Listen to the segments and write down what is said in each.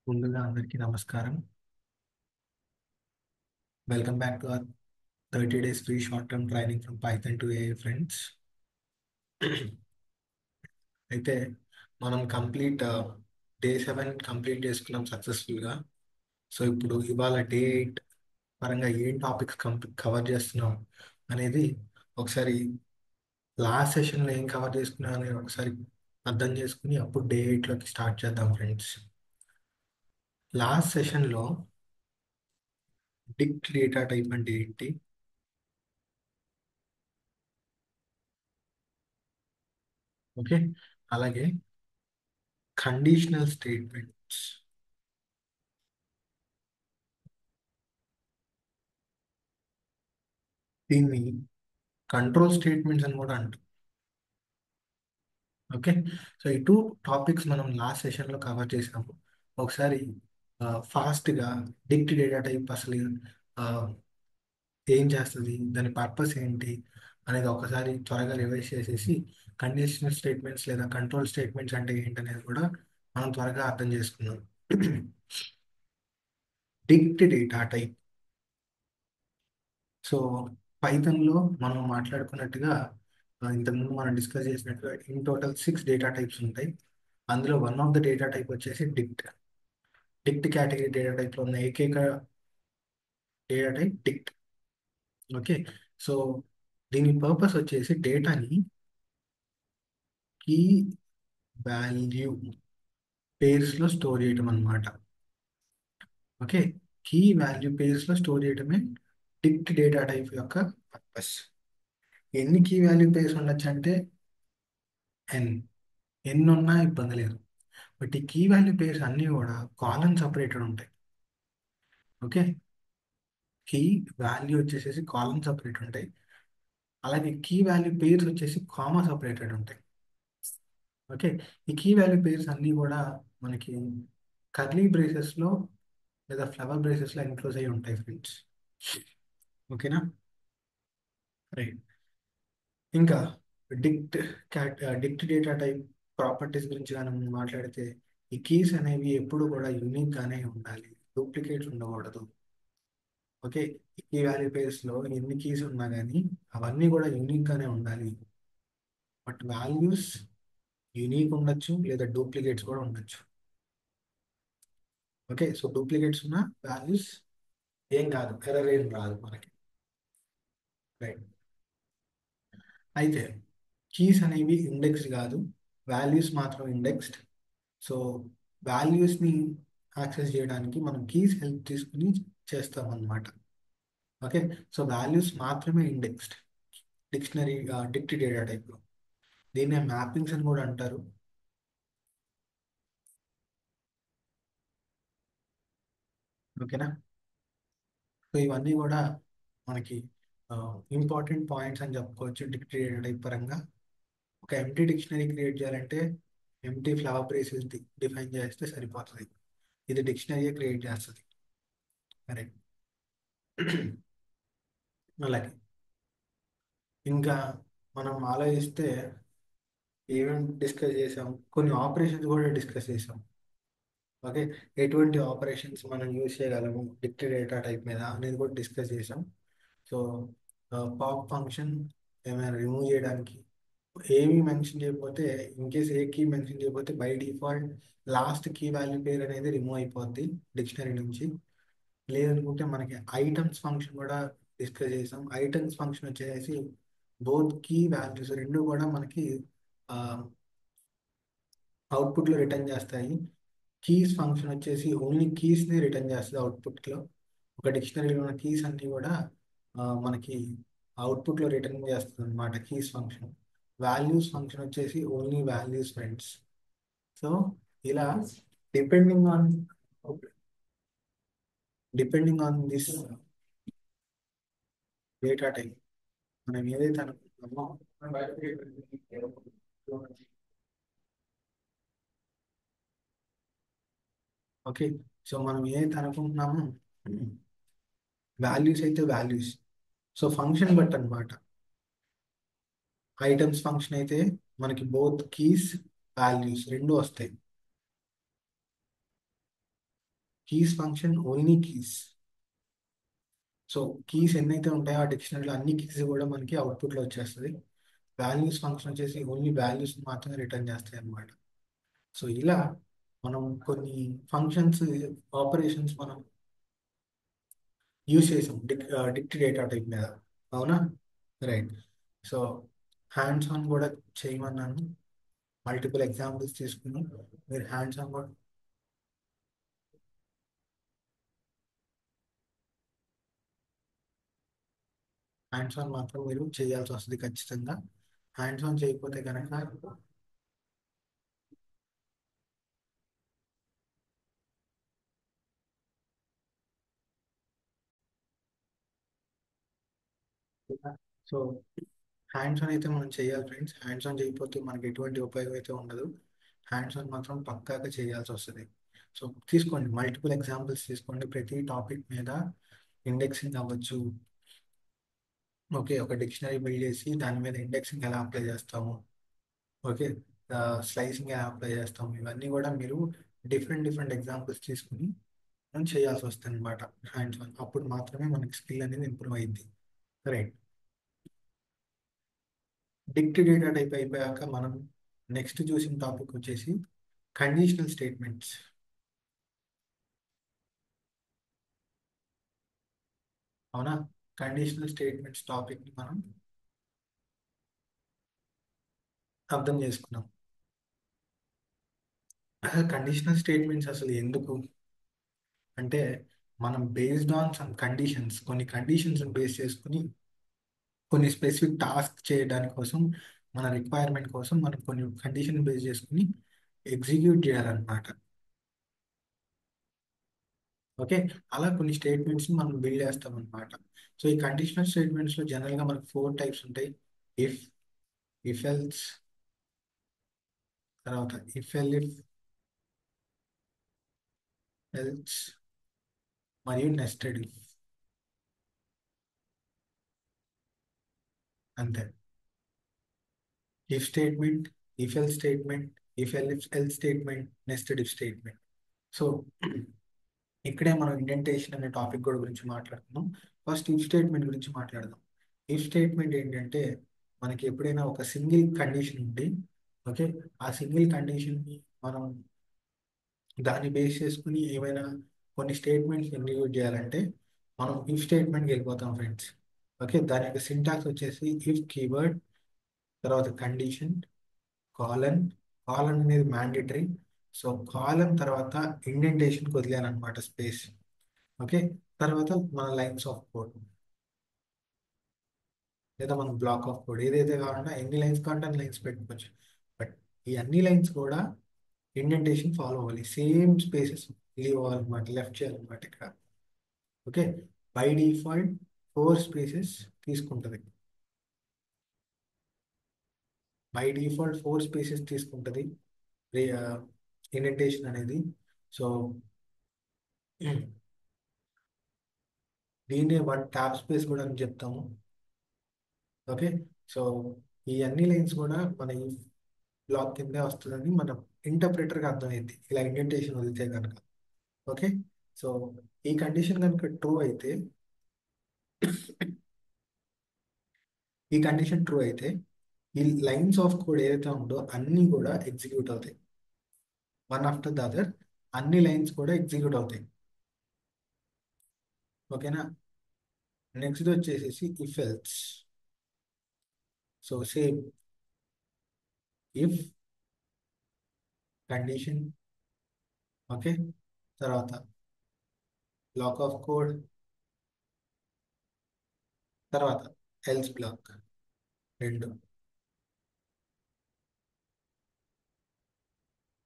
ముందుగా అందరికీ నమస్కారం. Welcome back to our 30 days free short term training from Python to AI friends. అయితే మనం డే 7 కంప్లీట్ చేసుకున్నాం సక్సెస్ఫుల్గా. సో ఇప్పుడు ఇవాళ డే 8 పరంగా ఏం టాపిక్స్ కవర్ చేస్తున్నాం అనేది ఒకసారి లాస్ట్ సెషన్లో ఏం కవర్ చేసుకున్నాం అనేది ఒకసారి అర్థం చేసుకుని అప్పుడు డే 8లోకి స్టార్ట్ చేద్దాం ఫ్రెండ్స్. లాస్ట్ సెషన్లో డిక్ట్ డేటా టైప్ అంటే ఏంటి, ఓకే, అలాగే కండిషనల్ స్టేట్మెంట్స్, దీన్ని కంట్రోల్ స్టేట్మెంట్స్ అని కూడా అంటాం. ఓకే, సో ఈ టూ టాపిక్స్ మనం లాస్ట్ సెషన్లో కవర్ చేసాము. ఒకసారి ఫాస్ట్గా డిక్ట్ డేటా టైప్ అసలు ఆ, ఏం చేస్తుంది, దాని పర్పస్ ఏంటి అనేది ఒకసారి త్వరగా రివైజ్ చేసేసి కండిషనల్ స్టేట్మెంట్స్ లేదా కంట్రోల్ స్టేట్మెంట్స్ అంటే ఏంటనేది కూడా మనం త్వరగా అర్థం చేసుకుందాం. డిక్ట్ డేటా టైప్. సో పైథాన్లో మనం మాట్లాడుకున్నట్టుగా ఇంతకుముందు మనం డిస్కస్ చేసినట్టుగా ఇన్ టోటల్ 6 డేటా టైప్స్ ఉంటాయి. అందులో one of the data type వచ్చేసి డిక్ట్. డిక్ట్ కేటగిరీ డేటా టైప్లో ఉన్న ఏకైక డేటా టైప్ డిక్ట్. ఓకే, సో దీని పర్పస్ వచ్చేసి డేటాని కీ వాల్యూ పేర్స్లో స్టోర్ చేయడం అన్నమాట. ఓకే, కీ వాల్యూ పేర్స్లో స్టోర్ చేయడమే డిక్ట్ డేటా టైప్ యొక్క పర్పస్. ఎన్ని కీ వాల్యూ పేర్స్ ఉండొచ్చు అంటే ఎన్ ఎన్ని ఉన్నా ఇబ్బంది లేదు. బట్ ఈ కీ వాల్యూ పేర్స్ అన్నీ కూడా కాలమ్ సపరేటెడ్ ఉంటాయి. ఓకే, కీ వాల్యూ వచ్చేసేసి కాలమ్ సపరేట్ ఉంటాయి. అలాగే కీ వాల్యూ పేర్స్ వచ్చేసి కామా సపరేటెడ్ ఉంటాయి. ఓకే, ఈ కీ వాల్యూ పేర్స్ అన్నీ కూడా మనకి కర్లీ బ్రేసెస్లో లేదా ఫ్లవర్ బ్రేసెస్లో ఎన్క్లోజ్ అయి ఉంటాయి ఫ్రెండ్స్. ఓకేనా, రైట్. ఇంకా డిక్ట్ డిక్ట్ డేటా టైప్ ప్రాపర్టీస్ గురించి మనం మాట్లాడితే ఈ కీస్ అనేవి ఎప్పుడు కూడా యూనిక్గానే ఉండాలి, డూప్లికేట్స్ ఉండకూడదు. ఓకే, ఈ వాల్యూ పేర్స్లో ఎన్ని కీస్ ఉన్నా కానీ అవన్నీ కూడా యూనిక్గానే ఉండాలి. బట్ వాల్యూస్ యూనిక్ ఉండొచ్చు లేదా డూప్లికేట్స్ కూడా ఉండొచ్చు. ఓకే, సో డూప్లికేట్స్ ఉన్న వాల్యూస్ ఏం కాదు, ఎర్రర్ ఏం రాదు మనకి, రైట్. అయితే కీస్ అనేవి ఇండెక్స్ కాదు, వాల్యూస్ మాత్రం ఇండెక్స్డ్. సో వాల్యూస్ని యాక్సెస్ చేయడానికి మనం కీస్ హెల్ప్ తీసుకుని చేస్తాం అన్నమాట. ఓకే, సో వాల్యూస్ మాత్రమే ఇండెక్స్డ్ డిక్షనరీ డిక్ట్ డేటా టైప్లో. దీన్నే మ్యాపింగ్స్ అని కూడా అంటారు. ఓకేనా, సో ఇవన్నీ కూడా మనకి ఇంపార్టెంట్ పాయింట్స్ అని చెప్పుకోవచ్చు డిక్ట్ డేటా టైప్ పరంగా. ఒక ఎంటీ డిక్షనరీ క్రియేట్ చేయాలంటే ఎంటీ ఫ్లవర్ బ్రేసెస్ డిఫైన్ చేస్తే సరిపోతుంది. ఇది డిక్షనరీ క్రియేట్ చేస్తుంది. కరెక్ట్. అలాగే ఇంకా మనం ఆలోచిస్తే ఏమేమి డిస్కస్ చేసాం, కొన్ని ఆపరేషన్స్ కూడా డిస్కస్ చేసాం. ఓకే, ఎటువంటి ఆపరేషన్స్ మనం యూజ్ చేయగలము డిక్ట్ డేటా టైప్ మీద అనేది కూడా డిస్కస్ చేసాం. సో పాప్ ఫంక్షన్ ఏమైనా రిమూవ్ చేయడానికి ఏమీ మెన్షన్ చేయకపోతే, in case a key mention చేయకపోతే by default last key value పేరు అనేది రిమూవ్ అయిపోద్ది డిక్షనరీ నుంచి. లేదనుకుంటే మనకి ఐటమ్స్ ఫంక్షన్ కూడా డిస్కస్ చేసాం. ఐటమ్స్ ఫంక్షన్ వచ్చేసి బోత్ కీ వాల్యూస్ రెండు కూడా మనకి అవుట్పుట్లో రిటర్న్ చేస్తాయి. కీస్ ఫంక్షన్ వచ్చేసి ఓన్లీ కీస్ని రిటర్న్ చేస్తుంది అవుట్పుట్లో. ఒక డిక్షనరీలో ఉన్న కీస్ అన్ని కూడా మనకి అవుట్పుట్లో రిటర్న్ చేస్తుంది అనమాట కీస్ ఫంక్షన్. వాల్యూస్ ఫంక్షన్ వచ్చేసి ఓన్లీ వాల్యూస్ ఫ్రెండ్స్. సో ఇలా depending on depending on this data type మనం ఏదైతే అనుకుంటున్నామో, ఓకే, సో మనం ఏదైతే అనుకుంటున్నామో వాల్యూస్ అయితే వాల్యూస్, సో ఫంక్షన్ బట్ అనమాట. ఐటమ్స్ ఫంక్షన్ అయితే మనకి బోత్ కీస్ వాల్యూస్ రెండు వస్తాయి. Keys function only keys. So keys ఎన్నైతే ఉంటాయో ఆ డిక్షనరీలో అన్ని కీస్ కూడా మనకి అవుట్పుట్లో వచ్చేస్తుంది. వాల్యూస్ ఫంక్షన్ వచ్చేసి ఓన్లీ వాల్యూస్ మాత్రమే రిటర్న్ చేస్తాయి అన్నమాట. సో ఇలా మనం కొన్ని ఫంక్షన్స్, ఆపరేషన్స్ మనం యూజ్ చేసాం డిక్ట్ డేటా టైప్ మీద. అవునా? రైట్. సో హ్యాండ్స్ ఆన్ కూడా చేయమన్నాను. మల్టిపుల్ ఎగ్జాంపుల్స్ తీసుకుని మీరు హ్యాండ్స్ ఆన్ మాత్రం మీరు చేయాల్సి వస్తుంది ఖచ్చితంగా. హ్యాండ్స్ ఆన్ చేయకపోతే కనుక సో హ్యాండ్స్ ఆన్ అయితే మనం చేయాలి ఫ్రెండ్స్. హ్యాండ్స్ ఆన్ చేయకపోతే మనకి ఎటువంటి ఉపయోగం అయితే ఉండదు. హ్యాండ్స్ ఆన్ మాత్రం పక్కాగా చేయాల్సి వస్తుంది. సో తీసుకోండి, మల్టిపుల్ ఎగ్జాంపుల్స్ తీసుకోండి ప్రతి టాపిక్ మీద. ఇండెక్సింగ్ అవ్వచ్చు. ఓకే, ఒక డిక్షనరీ బిల్డ్ చేసి దాని మీద ఇండెక్సింగ్ ఎలా అప్లై చేస్తాము, ఓకే, స్లైసింగ్ ఎలా అప్లై చేస్తాము, ఇవన్నీ కూడా మీరు డిఫరెంట్ డిఫరెంట్ ఎగ్జాంపుల్స్ తీసుకుని మనం చేయాల్సి వస్తుంది అనమాట హ్యాండ్స్ ఆన్. అప్పుడు మాత్రమే మనకి స్కిల్ అనేది ఇంప్రూవ్ అయింది. రైట్. డిక్ట్ డేటా టైప్ అయిపోయాక మనం నెక్స్ట్ చూసిన టాపిక్ వచ్చేసి కండిషనల్ స్టేట్మెంట్స్. అవునా? కండిషనల్ స్టేట్మెంట్స్ టాపిక్ ని మనం అర్థం చేసుకున్నాం. అసలు కండిషనల్ స్టేట్మెంట్స్ అసలు ఎందుకు అంటే, మనం బేస్డ్ ఆన్ సమ్ కండిషన్స్, కొన్ని కండిషన్స్ బేస్ చేసుకుని కొన్ని స్పెసిఫిక్ టాస్క్ చేయడానికి కోసం, మన రిక్వైర్మెంట్ కోసం మనం కొన్ని కండిషన్ బేస్ చేసుకుని ఎగ్జిక్యూట్ చేయాలన్నమాట. ఓకే, అలా కొన్ని స్టేట్మెంట్స్ మనం బిల్డ్ చేస్తాం అనమాట. సో ఈ కండిషనల్ స్టేట్మెంట్స్ లో జనరల్ గా మనకు 4 టైప్స్ ఉంటాయి. ఇఫ్, ఇఫ్ ఎల్స్, తర్వాత ఇఫ్ ఎల్స్, ఎల్స్, మరియు నెస్టెడ్ ఇఫ్. అంతే. If statement, if L statement, if L statement, nested if statement. So ఇక్కడే మనం ఇండెంటేషన్ అనే టాపిక్ కూడా గురించి మాట్లాడుతున్నాం. ఫస్ట్ ఇఫ్ స్టేట్మెంట్ గురించి మాట్లాడదాం. ఇఫ్ స్టేట్మెంట్ ఏంటంటే, మనకి ఎప్పుడైనా ఒక సింగిల్ కండిషన్ ఉండి, ఓకే, ఆ సింగిల్ కండిషన్ ని మనం దాన్ని బేస్ చేసుకుని ఏమైనా కొన్ని స్టేట్మెంట్స్ ఎగ్జిక్యూట్ చేయాలంటే మనం ఇఫ్ స్టేట్మెంట్కి వెళ్ళిపోతాం ఫ్రెండ్స్. ఓకే, దాని యొక్క సింటాక్స్ వచ్చేసి ఇఫ్ కీవర్డ్, తర్వాత కండిషన్, కాలన్. కాలన్ అనేది మ్యాండేటరీ. సో కాలన్ తర్వాత ఇండెంటేషన్కి వదిలేయాలన్నమాట స్పేస్. ఓకే, తర్వాత మన లైన్స్ ఆఫ్ కోడ్ లేదా మన బ్లాక్ ఆఫ్ కోడ్ ఏదైతే కావాలన్నా ఎన్ని లైన్స్ కావాలంటే అన్ని లైన్స్ పెట్టుకోవచ్చు. బట్ ఈ అన్ని లైన్స్ కూడా ఇండెంటేషన్ ఫాలో అవ్వాలి. సేమ్ స్పేసెస్ లీవ్ అవ్వాలన్నమాట, లెఫ్ట్ చేయాలన్నమాట ఇక్కడ. ఓకే, బై డిఫాల్ట్ 4 స్పేసెస్ తీసుకుంటుంది. బై డిఫాల్ట్ 4 స్పేసెస్ తీసుకుంటుంది ఇండెంటేషన్ అనేది. సో దీన్నే 1 ట్యాబ్ స్పేస్ కూడా అని చెప్తాము. ఓకే, సో ఈ అన్ని లైన్స్ కూడా మన ఈ బ్లాక్ కిందే వస్తుందని మన ఇంటర్ప్రిటర్కి అర్థమైంది ఇలా ఇండెంటేషన్ వదిలితే కనుక. ఓకే, సో ఈ కండిషన్ కనుక ట్రూ అయితే, ఈ కండిషన్ ట్రూ అయితే ఈ లైన్స్ ఆఫ్ కోడ్ ఏదైతే ఉందో అన్నీ కూడా ఎగ్జిక్యూట్ అవుతాయి. వన్ ఆఫ్టర్ ద అదర్ అన్ని లైన్స్ కూడా ఎగ్జిక్యూట్ అవుతాయి. ఓకేనా? నెక్స్ట్ వచ్చేసేసి if else. So same if condition, okay, తర్వాత బ్లాక్ ఆఫ్ కోడ్, తర్వాత ఎల్స్ బ్లాక్. రెండు.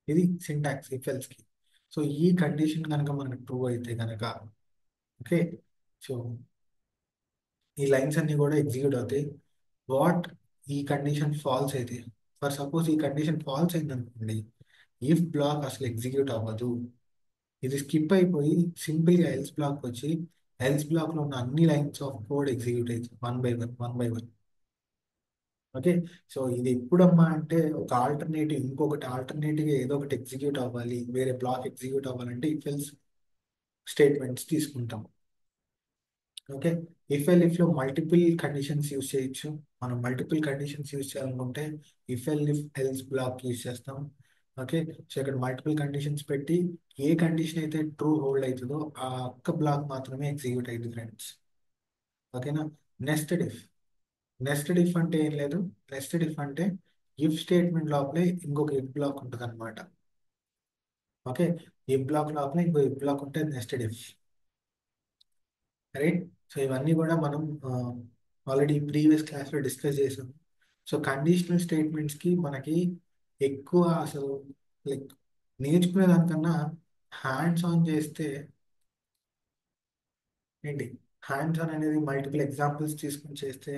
ఇది సింటాక్స్ ఇఫ్ ఎల్స్ కి. సో ఈ కండిషన్ కనుక మనకు ట్రూ అయితే కనుక, ఓకే, సో ఈ లైన్స్ అన్ని కూడా ఎగ్జిక్యూట్ అవుతాయి. వాట్, ఈ కండిషన్ ఫాల్స్ అయితే, ఫర్ సపోజ్ ఈ కండిషన్ ఫాల్స్ అయింది అనుకోండి, ఇఫ్ బ్లాక్ అసలు ఎగ్జిక్యూట్ అవ్వదు. ఇది స్కిప్ అయిపోయి సింపుల్ గా ఎల్స్ బ్లాక్ వచ్చి ఎల్స్ బ్లాక్ లో ఉన్న అన్ని లైన్స్ ఆఫ్ కోడ్ ఎగ్జిక్యూట్ అవుతుంది one by one, one by one. Okay, so ఇది ఎప్పుడమ్మా అంటే ఒక ఆల్టర్నేటివ్, ఇంకొకటి ఆల్టర్నేటివ్ ఏదో ఒకటి ఎగ్జిక్యూట్ అవ్వాలి, వేరే బ్లాక్ ఎగ్జిక్యూట్ అవ్వాలంటే ఇఫ్ ఎల్స్ స్టేట్మెంట్స్ తీసుకుంటాం. ఓకే, ఇఫ్ లో మల్టిపుల్ కండిషన్స్ యూజ్ చేయొచ్చు. మనం మల్టిపుల్ కండిషన్స్ యూజ్ చేయాలనుకుంటే ఇఫ్ ఎల్స్ బ్లాక్ యూజ్ చేస్తాం. ఓకే, సో ఇక్కడ మల్టిపుల్ కండిషన్స్ పెట్టి ఏ కండిషన్ అయితే ట్రూ హోల్డ్ అవుతుందో ఆ ఒక్క బ్లాక్ మాత్రమే ఎగ్జిక్యూట్ అయ్యింది ఫ్రెండ్స్. ఓకేనా. Nested if. నెస్టెడ్ ఇఫ్ అంటే ఏం లేదు. నెస్టెడ్ ఇఫ్ అంటే ఇఫ్ స్టేట్మెంట్ లోపలే ఇంకొక ఇఫ్ బ్లాక్ ఉంటుంది అనమాట. ఓకే, ఇఫ్ బ్లాక్ లోపల ఇంకో ఇఫ్ బ్లాక్ ఉంటే నెస్టెడ్ ఇఫ్. రైట్. సో ఇవన్నీ కూడా మనం ఆల్రెడీ ప్రీవియస్ క్లాస్లో డిస్కస్ చేసాం. సో కండిషనల్ స్టేట్మెంట్స్కి మనకి ఎక్కువ అసలు లైక్ నేర్చుకునే దానికన్నా హ్యాండ్స్ ఆన్ చేస్తే ఏంటి, హ్యాండ్స్ ఆన్ అనేది మల్టిపుల్ ఎగ్జాంపుల్స్ తీసుకుని చేస్తే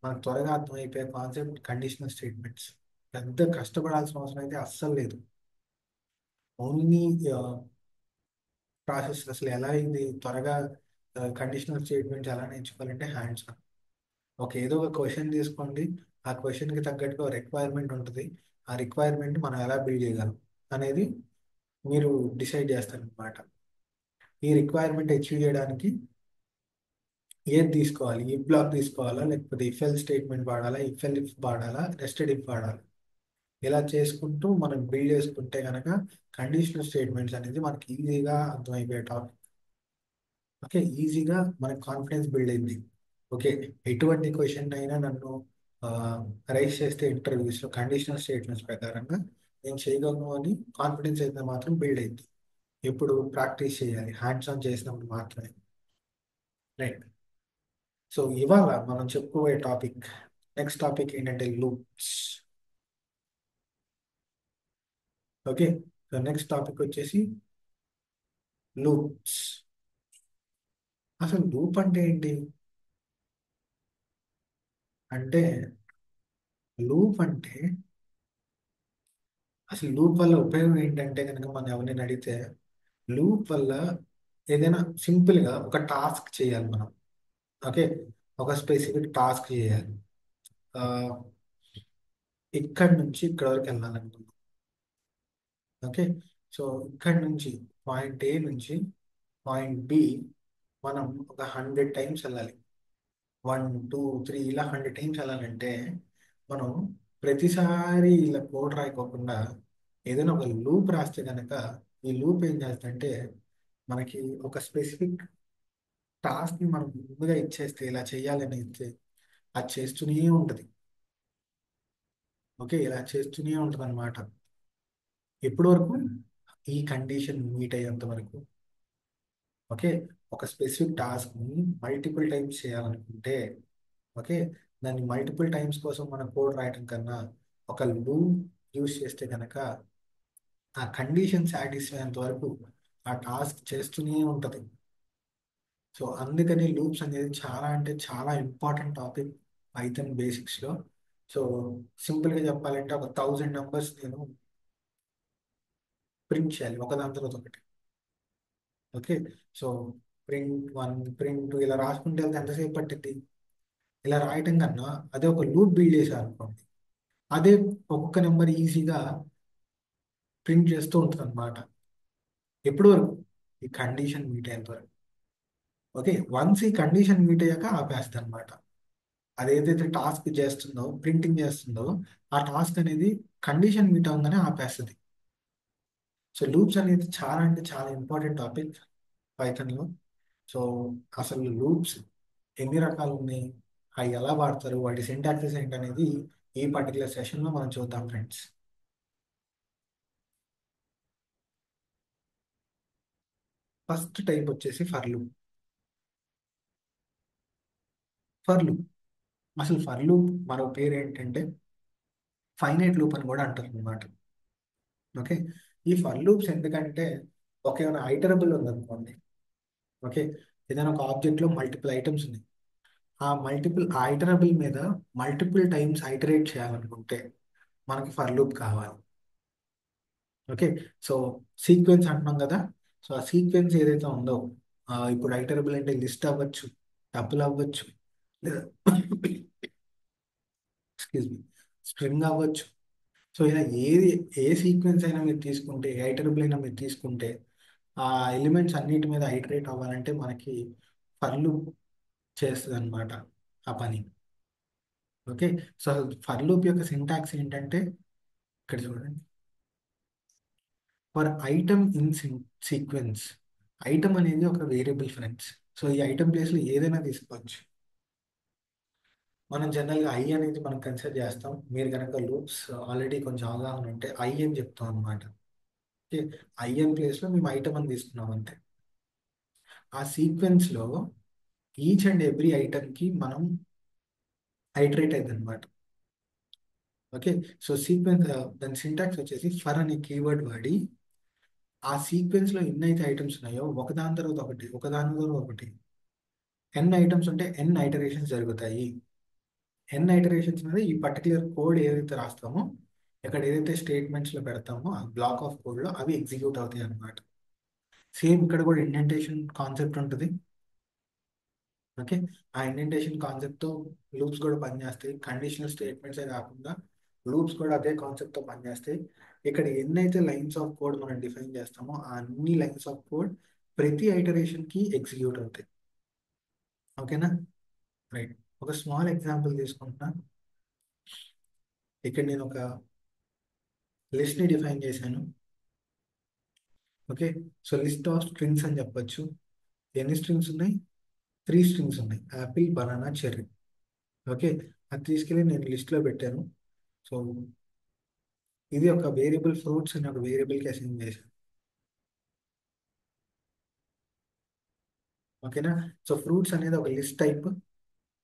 మనకు త్వరగా అర్థమైపోయే కాన్సెప్ట్ కండిషనల్ స్టేట్మెంట్స్. పెద్ద కష్టపడాల్సిన అవసరం అయితే అస్సలు లేదు. ఓన్లీ ప్రాసెస్ అసలు ఎలా అయింది త్వరగా కండిషనల్ స్టేట్మెంట్స్ ఎలా నేర్చుకోవాలంటే హ్యాండ్స్ ఆన్. ఏదో ఒక క్వశ్చన్ తీసుకోండి. ఆ క్వశ్చన్కి తగ్గట్టుగా రిక్వైర్మెంట్ ఉంటుంది. ఆ రిక్వైర్మెంట్ మనం ఎలా బిల్డ్ చేయగలం అనేది మీరు డిసైడ్ చేస్తారనమాట. ఈ రిక్వైర్మెంట్ అచీవ్ చేయడానికి ఏది తీసుకోవాలి, ఈ బ్లాక్ తీసుకోవాలా లేకపోతే ఇఫ్ ఎల్ స్టేట్మెంట్ వాడాలా, ఇఫ్ ఎల్ ఇఫ్ వాడాలా, నెస్టెడ్ ఇఫ్ వాడాలా, ఇలా చేసుకుంటూ మనం బిల్డ్ చేసుకుంటే కనుక కండిషనల్ స్టేట్మెంట్స్ అనేది మనకి ఈజీగా అర్థమైపోయే టాపిక్. ఓకే, ఈజీగా మనకి కాన్ఫిడెన్స్ బిల్డ్ అయింది. ఓకే, ఎటువంటి క్వశ్చన్ అయినా నన్ను రైస్ చేస్తే ఇంటర్వ్యూస్లో కండిషనల్ స్టేట్మెంట్స్ ప్రకారంగా నేను చేయగలను అని కాన్ఫిడెన్స్ అయితే మాత్రం బిల్డ్ అయింది. ఎప్పుడు ప్రాక్టీస్ చేయాలి, హ్యాండ్స్ ఆన్ చేసినప్పుడు మాత్రమే. రైట్. సో ఇవాళ మనం చెప్పుకోబోయే టాపిక్, నెక్స్ట్ టాపిక్ ఏంటంటే loops. Okay, so next topic వచ్చేసి లూప్స్. అసలు లూప్ అంటే ఏంటి అంటే, లూప్ అంటే అసలు లూప్ వల్ల ఉపయోగం ఏంటంటే కనుక మనం ఎవరిని అడిగితే లూప్ వల్ల ఏదైనా సింపుల్గా ఒక టాస్క్ చేయాలి మనం. ఓకే, ఒక స్పెసిఫిక్ టాస్క్ చేయాలి. ఆ, ఇక్కడి నుంచి ఇక్కడ వరకు వెళ్ళాలనుకుంటున్నాం. ఓకే, సో ఇక్కడి నుంచి పాయింట్ ఏ నుంచి పాయింట్ బి మనం ఒక 100 టైమ్స్ వెళ్ళాలి. 1 2 3 ఇలా 100 టైమ్స్ వెళ్ళాలంటే మనం ప్రతిసారి ఇలా కోడ్ రాయకోకుండా ఏదైనా ఒక లూప్ రాస్తే కనుక ఈ లూప్ ఏం చేస్తుందంటే మనకి ఒక స్పెసిఫిక్ టాస్క్ని మనం ముందుగా ఇచ్చేస్తే ఇలా చేయాలని ఇస్తే అది చేస్తూనే ఉంటుంది. ఓకే, ఇలా చేస్తూనే ఉంటుంది అనమాట. ఎప్పటి వరకు, ఈ కండిషన్ మీట్ అయ్యేంత వరకు. ఓకే, ఒక స్పెసిఫిక్ టాస్క్ని మల్టిపుల్ టైమ్స్ చేయాలనుకుంటే ఓకే, దాన్ని మల్టిపుల్ టైమ్స్ కోసం మనం కోడ్ రాయటం కన్నా ఒక లూప్ యూస్ చేస్తే కనుక ఆ కండిషన్ సాటిస్ఫై అయ్యేంత వరకు ఆ టాస్క్ చేస్తూనే ఉంటుంది. సో అందుకని లూప్స్ అనేది చాలా అంటే చాలా ఇంపార్టెంట్ టాపిక్ పైథాన్ బేసిక్స్లో. సో సింపుల్గా చెప్పాలంటే ఒక 1000 నెంబర్స్ నేను ప్రింట్ చేయాలి ఒకదాని తర్వాత ఒకటి. ఓకే, సో ప్రింట్ 1 ప్రింట్ 2 ఇలా రాసుకుంటే వెళ్తే ఎంతసేపు పట్టింది. ఇలా రాయటం కన్నా అదే ఒక లూప్ బిల్డ్ చేశారు అనుకోండి, అదే ఒక్కొక్క నెంబర్ ఈజీగా ప్రింట్ చేస్తూ ఉంటుంది అనమాట. ఎప్పటి వరకు, ఈ కండిషన్ మీట్ అయ్యేంత వరకు. ఓకే, వన్స్ ఈ కండిషన్ మీట్ అయ్యాక ఆపేస్తుంది అనమాట. అదేదైతే టాస్క్ చేస్తుందో ప్రింటింగ్ చేస్తుందో ఆ టాస్క్ అనేది కండిషన్ మీట్ అవ్వగానే ఆపేస్తుంది. సో లూప్స్ అనేది చాలా అంటే చాలా ఇంపార్టెంట్ టాపిక్ పైథాన్లో. సో అసలు లూప్స్ ఎన్ని రకాలు ఉన్నాయి, అవి ఎలా వాడతారు, వాటి సింటాక్సెస్ ఏంటనేది ఈ పర్టికులర్ సెషన్లో మనం చూద్దాం ఫ్రెండ్స్. ఫస్ట్ టైప్ వచ్చేసి ఫర్ లూప్. ఫర్ లూప్, అసలు ఫర్ లూప్ మరో పేరు ఏంటంటే ఫైనైట్ లూప్ అని కూడా అంటారు అనమాట. ఓకే, ఈ ఫర్ లూప్స్ ఎందుకంటే ఏమైనా ఐటరబుల్ ఉందనుకోండి. ఓకే, ఏదైనా ఒక ఆబ్జెక్ట్లో మల్టిపుల్ ఐటమ్స్ ఉన్నాయి. ఆ మల్టిపుల్ ఐటరబుల్ మీద మల్టిపుల్ టైమ్స్ ఐటరేట్ చేయాలనుకుంటే మనకి ఫర్ లూప్ కావాలి. ఓకే, సో సీక్వెన్స్ అంటున్నాం కదా. సో ఆ సీక్వెన్స్ ఏదైతే ఉందో ఇప్పుడు ఐటరబుల్ అంటే లిస్ట్ అవ్వచ్చు, టపుల్ అవ్వచ్చు, లేదా ఎక్స్క్యూజ్ మీ స్ట్రింగ్ అవ్వచ్చు. సో ఇలా ఏ సీక్వెన్స్ అయినా మీరు తీసుకుంటే, ఏ ఐటరబుల్ అయినా మీరు తీసుకుంటే ఆ ఎలిమెంట్స్ అన్నిటి మీద ఐటరేట్ అవ్వాలంటే మనకి ఫర్ లూప్ చేస్తుంది అనమాట ఆ పని. ఓకే. సో ఫర్ లూప్ యొక్క సింటాక్స్ ఏంటంటే ఇక్కడ చూడండి, for item in sequence. Item అనేది ఒక వేరియబుల్ ఫ్రెండ్స్. సో ఈ ఐటమ్ ప్లేస్లో ఏదైనా తీసుకోవచ్చు. మనం జనరల్గా ఐ అనేది మనం కన్సిడర్ చేస్తాం. మీరు కనుక లూప్స్ ఆల్రెడీ కొంచెం అవగాహన ఉంటే ఐ అని చెప్తాం అనమాట. ఓకే. ఐ ఎన్ ప్లేస్లో మేము ఐటమ్ అని తీసుకున్నాం అంతే. ఆ సీక్వెన్స్లో ఈచ్ అండ్ ఎవ్రీ ఐటమ్కి మనం ఐటరేట్ అయింది అనమాట. ఓకే. సో సీక్వెన్స్ దాని సింటాక్స్ వచ్చేసి ఫర్ అనే కీవర్డ్ వాడి ఆ సీక్వెన్స్లో ఎన్నైతే ఐటమ్స్ ఉన్నాయో ఒకదాని తర్వాత ఒకటి ఒకదాని తర్వాత ఒకటి ఎన్ ఐటమ్స్ ఉంటే ఎన్ ఐటరేషన్స్ జరుగుతాయి. ఎన్ ఐటరేషన్స్ అనేది ఈ పర్టికులర్ కోడ్ ఏదైతే రాస్తామో ఇక్కడ ఏదైతే స్టేట్మెంట్స్లో పెడతామో ఆ బ్లాక్ ఆఫ్ కోడ్లో అవి ఎగ్జిక్యూట్ అవుతాయి అన్నమాట. సేమ్ ఇక్కడ కూడా ఇండెంటేషన్ కాన్సెప్ట్ ఉంటుంది. ఓకే. ఆ ఇండెంటేషన్ కాన్సెప్ట్తో లూప్స్ కూడా పనిచేస్తాయి. కండిషనల్ స్టేట్మెంట్సే కాకుండా లూప్స్ కూడా అదే కాన్సెప్ట్తో పనిచేస్తాయి. ఇక్కడ ఎన్నైతే లైన్స్ ఆఫ్ కోడ్ మనం డిఫైన్ చేస్తామో ఆ అన్ని లైన్స్ ఆఫ్ కోడ్ ప్రతి ఐటరేషన్కి ఎగ్జిక్యూట్ అవుతాయి. ఓకేనా. రైట్. ఒక స్మాల్ ఎగ్జాంపుల్ తీసుకుంటున్నా. ఇక్కడ నేను ఒక లిస్ట్ని డిఫైన్ చేశాను. Okay. So list of strings అని చెప్పొచ్చు. ఎన్ని స్ట్రింగ్స్ ఉన్నాయి? 3 స్ట్రింగ్స్ ఉన్నాయి, యాపిల్, బనానా, చెర్రీ. ఓకే. అది తీసుకెళ్ళి నేను లిస్ట్లో పెట్టాను. సో ఇది ఒక వేరియబుల్ ఫ్రూట్స్ అని ఒక వేరియబుల్కి అసైన్ చేశాను. ఓకేనా. సో ఫ్రూట్స్ అనేది ఒక లిస్ట్ టైప్.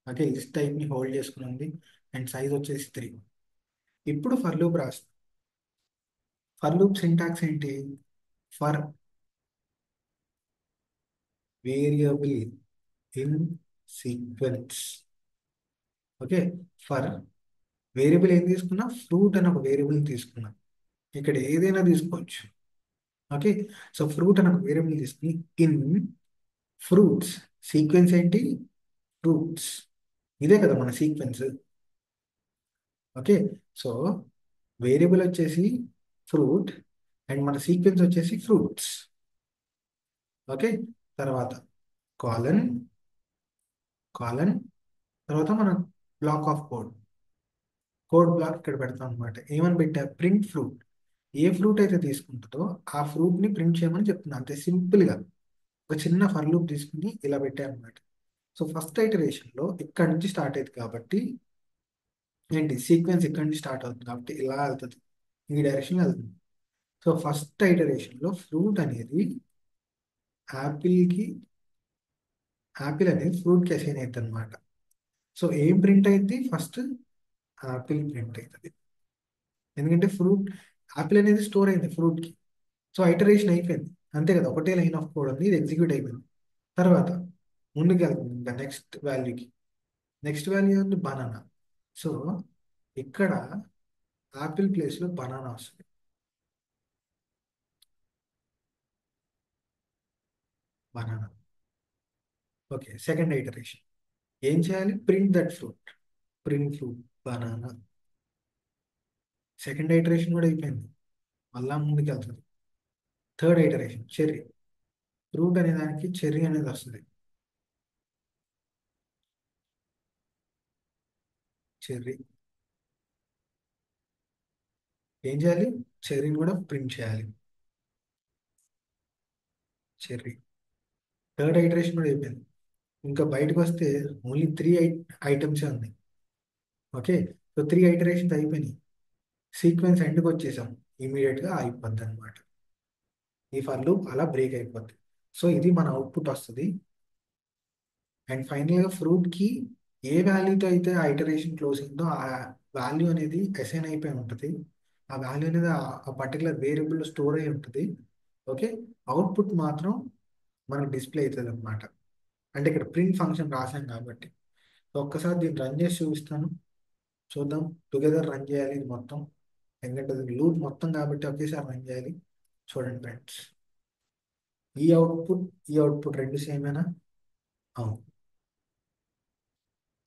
ఓకే. లిస్ట్ టైప్ని హోల్డ్ చేసుకుని ఉంది అండ్ సైజ్ వచ్చేసి 3. ఇప్పుడు ఫర్ లూప్ రాస్తాం. ఫర్ లూప్ సింటాక్స్ ఏంటి? For variable in sequence. Okay. For variable ఏం తీసుకున్నా? ఫ్రూట్ అని ఒక వేరియబుల్ తీసుకున్నా. ఇక్కడ ఏదైనా తీసుకోవచ్చు. ఓకే. సో ఫ్రూట్ అని ఒక వేరియబుల్ తీసుకుని ఇన్ ఫ్రూట్స్. సీక్వెన్స్ ఏంటి? ఫ్రూట్స్. ఇదే కదా మన సీక్వెన్స్. ఓకే. సో వేరియబుల్ వచ్చేసి ఫ్రూట్ అండ్ మన సీక్వెన్స్ వచ్చేసి ఫ్రూట్స్. ఓకే. తర్వాత కాలన్ కాలన్ తర్వాత మన black of code. Code block ఇక్కడ పెడతాం అనమాట. ఏమని పెట్టా? Print fruit. ఏ ఫ్రూట్ అయితే తీసుకుంటుందో ఆ ఫ్రూట్ని ప్రింట్ చేయమని చెప్తున్నా అంతే సింపుల్గా. ఒక చిన్న ఫర్ లూప్ తీసుకుని ఇలా పెట్టా అనమాట. సో ఫస్ట్ ఐటరేషన్లో ఇక్కడ నుంచి స్టార్ట్ అయింది కాబట్టి ఏంటి సీక్వెన్స్ ఇక్కడ నుంచి స్టార్ట్ అవుతుంది కాబట్టి ఇలా వెళ్తుంది, ఈ డైరెక్షన్ వెళ్తుంది. సో ఫస్ట్ ఐటరేషన్లో ఫ్రూట్ అనేది యాపిల్కి యాపిల్ అనేది ఫ్రూట్కి అసైన్ అవుతుంది అనమాట. సో ఏం ప్రింట్ అయింది? ఫస్ట్ యాపిల్ ప్రింట్ అవుతుంది. ఎందుకంటే ఫ్రూట్ యాపిల్ అనేది స్టోర్ అయింది ఫ్రూట్కి. సో ఐటరేషన్ అయిపోయింది అంతే కదా. ఒకటే లైన్ ఆఫ్ కోడ్ ఉంది, ఇది ఎగ్జిక్యూట్ అయిపోయింది. తర్వాత ముందుకు వెళ్తుంది ఇంకా నెక్స్ట్ వాల్యూ ఉంది బనానా. సో ఇక్కడ యాపిల్ ప్లేస్లో బనానా వస్తుంది. బనానా. ఓకే. సెకండ్ ఐటరేషన్ ఏం చేయాలి? Print that fruit. Print fruit banana. Second iteration కూడా అయిపోయింది, మళ్ళా ముందుకు వెళ్తుంది. Third iteration cherry. ఫ్రూట్ అనే దానికి చెర్రీ అనేది వస్తుంది. చెర్రీ ఏం చేయాలి? చెర్రీని కూడా ప్రింట్ చేయాలి. చెర్రీ. థర్డ్ ఐటరేషన్ కూడా అయిపోయింది. ఇంకా బయటకు వస్తే ఓన్లీ 3 ఐటమ్సే ఉన్నాయి. ఓకే. సో 3 ఐటరేషన్స్ అయిపోయినాయి. సీక్వెన్స్ ఎండ్కి వచ్చేసాం. ఇమీడియట్గా అయిపోద్ది అనమాట. ఈ ఫర్ లూప్ అలా బ్రేక్ అయిపోద్ది. సో ఇది మన అవుట్పుట్ వస్తుంది. అండ్ ఫైనల్గా ఫ్రూట్కి ఏ వాల్యూతో అయితే ఆ ఐటరేషన్ క్లోజ్ అయిందో ఆ వాల్యూ అనేది అసైన్ అయిపోయి ఉంటుంది. ఆ వాల్యూ అనేది ఆ పర్టికులర్ వేరియబుల్లో స్టోర్ అయి ఉంటుంది. ఓకే. అవుట్పుట్ మాత్రం మనకు డిస్ప్లే అవుతుంది అనమాట. అంటే ఇక్కడ ప్రింట్ ఫంక్షన్ రాసాం కాబట్టి. సో ఒక్కసారి దీన్ని రన్ చేసి చూపిస్తాను, చూద్దాం. టుగెదర్ రన్ చేయాలి ఇది మొత్తం, ఎందుకంటే లూప్ మొత్తం కాబట్టి ఒకేసారి రన్ చేయాలి. చూడండి ఫ్రెండ్స్, ఈ అవుట్పుట్ ఈ అవుట్పుట్ రెండు సేమేనా? అవును.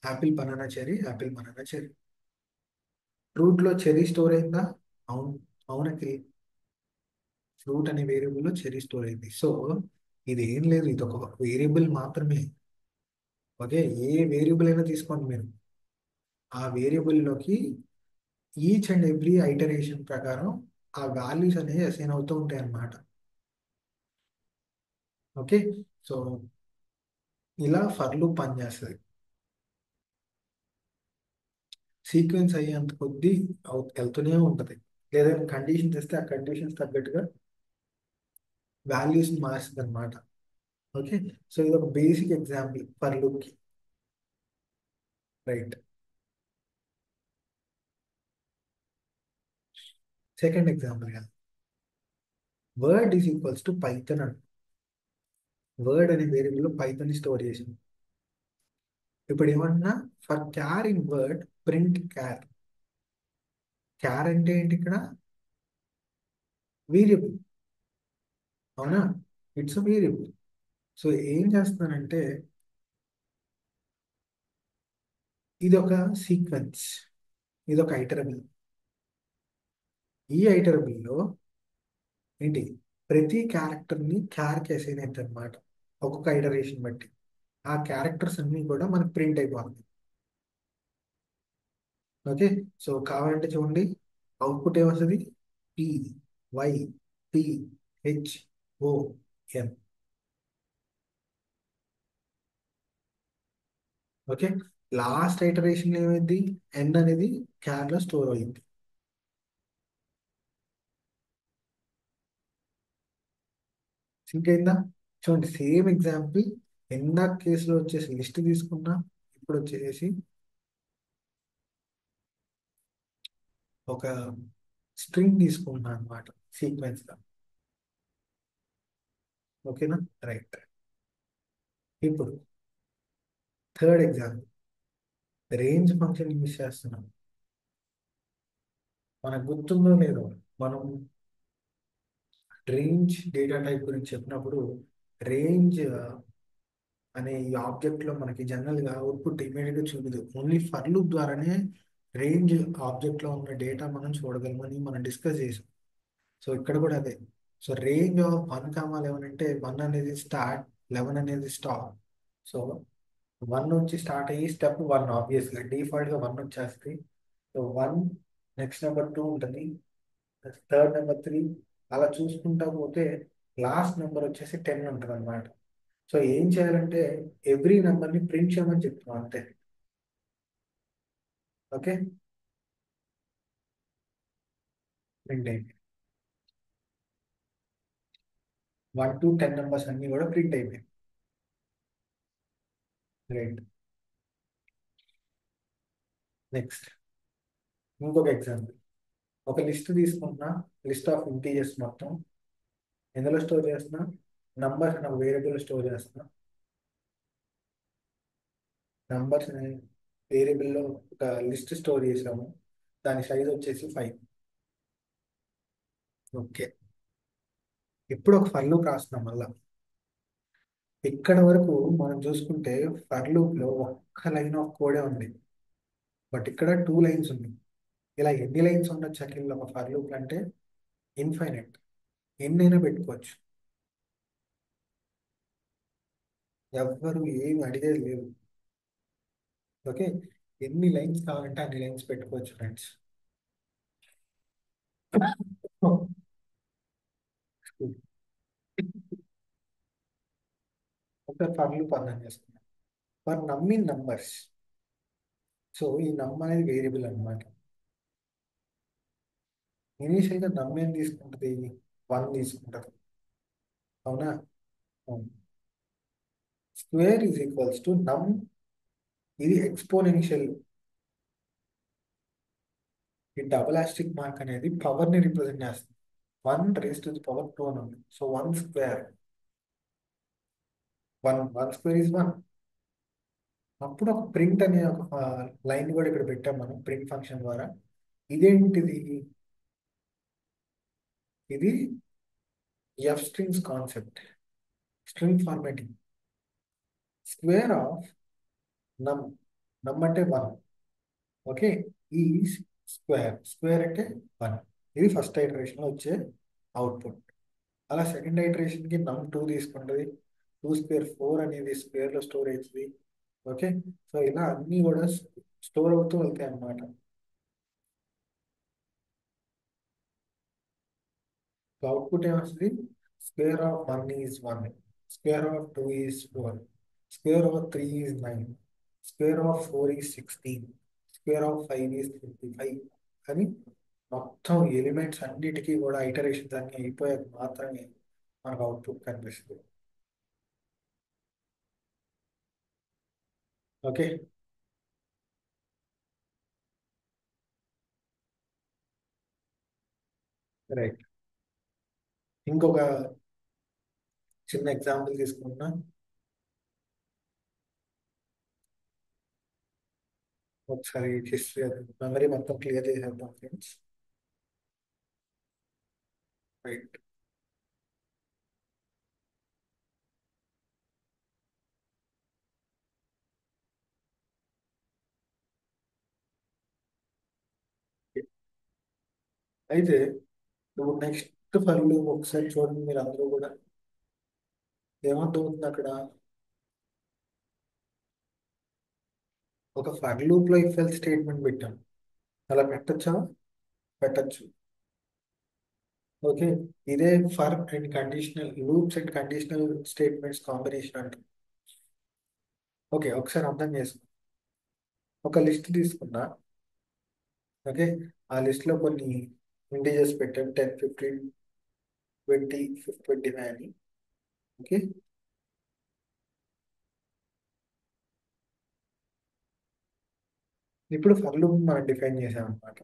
Apple banana cherry, apple banana cherry. ఫ్రూట్లో చెర్రీ స్టోర్ అయిందా? అవును. అవునకి ఫ్రూట్ అనే వేరియబుల్లో చెర్రీ స్టోర్ అయింది. సో ఇది ఏం లేదు, ఇది ఒక వేరియబుల్ మాత్రమే. ఓకే, ఏ వేరియబుల్ అయినా తీసుకోండి మీరు, ఆ వేరియబుల్లోకి ఈచ్ అండ్ ఎవ్రీ ఐటరేషన్ ప్రకారం ఆ వాల్యూస్ అనేవి అసైన్ అవుతూ ఉంటాయి అన్నమాట. ఓకే, సో ఇలా ఫర్ లూప్ పనిచేస్తుంది. సీక్వెన్స్ అయ్యేంత కొద్దీ వెళ్తూనే ఉంటుంది. లేదా కండిషన్ తెస్తే ఆ కండిషన్స్ తగ్గట్టుగా వాల్యూస్ మారుస్తుంది అనమాట. ఓకే, సో ఇది ఒక బేసిక్ ఎగ్జాంపుల్ ఫర్ లూప్కి. రైట్. సెకండ్ ఎగ్జాంపుల్ కదా, word is equals to Python అంట. వర్డ్ అనే వేరియబుల్లో పైథన్ స్టోర్ చేసింది. ఇప్పుడు ఏమన్నా, for char in word print char. Char అంటే ఏంటి ఇక్కడ? వేరియబుల్. అవునా? It's a variable. సో ఏం చేస్తున్నానంటే, ఇది ఒక సీక్వెన్స్, ఇది ఒక ఐటరబుల్. ఈ ఐటరబుల్లో ఏంటి, ప్రతి క్యారెక్టర్ని క్యార్కి అసైన్ అవుతుంది అనమాట, ఒక్కొక్క ఐటరేషన్ బట్టి. ఆ క్యారెక్టర్స్ అన్నీ కూడా మనకు ప్రింట్ అయిపోతుంది. ఓకే, సో కావాలంటే చూడండి, అవుట్పుట్ ఏమొస్తుంది? P, Y, T, H, O, N. Okay, last iteration ఏమైంది? ఎన్ అనేది క్యార్లో స్టోర్ అయింది. సింక్ అయిందా? చూడండి, సేమ్ ఎగ్జాంపుల్. ఇందాక కేసులో వచ్చేసి లిస్ట్ తీసుకున్నా, ఇప్పుడు వచ్చేసి ఒక స్ట్రింగ్ తీసుకుంటున్నా అనమాట, సీక్వెన్స్ గా. ఓకేనా? రైట్. ఇప్పుడు third example, range function use చేస్తున్నాం. మనకు గుర్తుందో లేదో, మనం రేంజ్ డేటా టైప్ గురించి చెప్పినప్పుడు, రేంజ్ అనే ఈ ఆబ్జెక్ట్ లో మనకి జనరల్ గా అవుట్పుట్ ఇమీడియట్ గా చూపదు. ఓన్లీ ఫర్ లూప్ ద్వారానే రేంజ్ ఆబ్జెక్ట్ లో ఉన్న డేటా మనం చూడగలమని మనం డిస్కస్ చేసాం. సో ఇక్కడ కూడా అదే. సో రేంజ్ ఆఫ్ 1, 11 అంటే 1 అనేది స్టార్ట్, 11 అనేది స్టాప్. సో 1 నుంచి స్టార్ట్ అయ్యి స్టెప్ 1 ఆబ్వియస్గా డిఫాల్ట్ గా 1 వచ్చేస్తుంది. సో 1, నెక్స్ట్ నెంబర్ 2 ఉంటుంది, థర్డ్ నెంబర్ 3, అలా చూసుకుంటా పోతే లాస్ట్ నెంబర్ వచ్చేసి 10 ఉంటుంది అనమాట. సో ఏం చేయాలంటే ఎవ్రీ నెంబర్ని ప్రింట్ చేయమని చెప్తున్నాం అంతే. ఓకే, ప్రింట్ అయింది. 1 to 10 నెంబర్స్ అన్ని కూడా ప్రింట్ అయిపోయాయి. రైట్. నెక్స్ట్ ఇంకొక ఎగ్జాంపుల్, ఒక లిస్ట్ తీసుకుంటున్నా, లిస్ట్ ఆఫ్ ఇంటీజర్స్ మొత్తం. ఎందులో స్టోర్ చేస్తున్నా? నంబర్స్ అనే వేరియబుల్ స్టోర్ చేస్తున్నా. నంబర్స్ అనే వేరియబుల్లో ఒక లిస్ట్ స్టోర్ చేసాము, దాని సైజ్ వచ్చేసి 5. ఓకే, ఇప్పుడు ఒక ఫర్ లూప్ రాస్తున్నాం మళ్ళా. ఇక్కడ వరకు మనం చూసుకుంటే ఫర్ లూప్ లో ఒక్క లైన్ ఆఫ్ కోడే ఉంది, బట్ ఇక్కడ 2 లైన్స్ ఉంది. ఇలా ఎన్ని లైన్స్ ఉండొచ్చు అఖిల్ ఒక ఫర్ లూప్ అంటే? ఇన్ఫైనైట్, ఎన్నైనా పెట్టుకోవచ్చు. ఎవ్వరు ఏమి అడిగేది లేదు. ఓకే, ఎన్ని లైన్స్ కావాలంటే అన్ని లైన్స్ పెట్టుకోవచ్చు ఫ్రెండ్స్. ఒక ఫర్ లూప్ అర్థం చేసుకున్నాం. For నమ్మిన్ numbers. సో ఈ నమ్ అనేది వేరియబుల్ అనమాట. ఇనీషియల్ గా నమ్ ఏం తీసుకుంటుంది? 1 తీసుకుంటుంది. అవునా? స్క్వేర్ ఈజ్ ఈక్వల్స్ టు నమ్. ఇది ఎక్స్పోనెన్షియల్. ఈ డబుల్ ఆస్ట్రిక్ మార్క్ అనేది పవర్ ని రిప్రజెంట్ చేస్తుంది. 1 raised to the power 2 అని ఉంది. So 1 square, 1 square is 1. అప్పుడు ఒక ప్రింట్ అనే ఒక లైన్ కూడా ఇక్కడ పెట్టాం మనం ప్రింట్ ఫంక్షన్ ద్వారా. ఇదేంటిది? ఇది F strings concept, string formatting. Square of నమ్, నమ్ అంటే 1. ఓకే, ఈ స్క్వేర్, స్క్వేర్ అంటే 1. ఇది ఫస్ట్ ఐటరేషన్ లో వచ్చే అవుట్పుట్. అలా సెకండ్ ఐటరేషన్ కి నమ్ 2 తీసుకుంటుంది. 2 స్క్వేర్ 4 అనేది స్క్వేర్ లో స్టోర్ అవుతుంది. ఓకే. సో ఇలా అన్ని కూడా స్టోర్ అవుతూ వెళ్తాయి అన్నమాట. అవుట్పుట్ ఏమొస్తుంది? Square of 1 is 1, square of 2 is 4, square of 3 is 9, square of 4 is 16, square of 5 is 55 అని మొత్తం ఎలిమెంట్స్ అన్నిటికీ కూడా ఐటరేషన్స్ అన్ని అయిపోయాక మాత్రమే మనకు అవుట్పుట్ కనిపిస్తుంది. ఓకే. రైట్. ఇంకొక చిన్న ఎగ్జాంపుల్ తీసుకుంటున్నా. ఒకసారి హిస్టరీ మెమరీ మొత్తం క్లియర్ చేసేద్దాం ఫ్రెండ్స్. రైట్. అయితే నువ్వు నెక్స్ట్ ఫర్లు ఒకసారి చూడండి మీరు అందరూ కూడా. ఏమర్థమవుతుంది అక్కడ? ఒక ఫర్ లూప్ లో ఇఫ్ ఎల్స్ స్టేట్మెంట్ పెట్టాం. అలా పెట్టచ్చా? పెట్టచ్చు. ఓకే. ఇదే for and conditional loops and conditional statements combination అంట. ఓకే, ఒకసారి అర్థం చేసుకో. ఒక లిస్ట్ తీసుకున్నా. ఓకే. ఆ లిస్ట్ లో కొన్ని ఇంటీజర్స్ పెట్టాం, 10, 15, 20, 25 అని. ఓకే. ఇప్పుడు ఫర్ లూప్ మనం డిఫైన్ చేసాం అనమాట.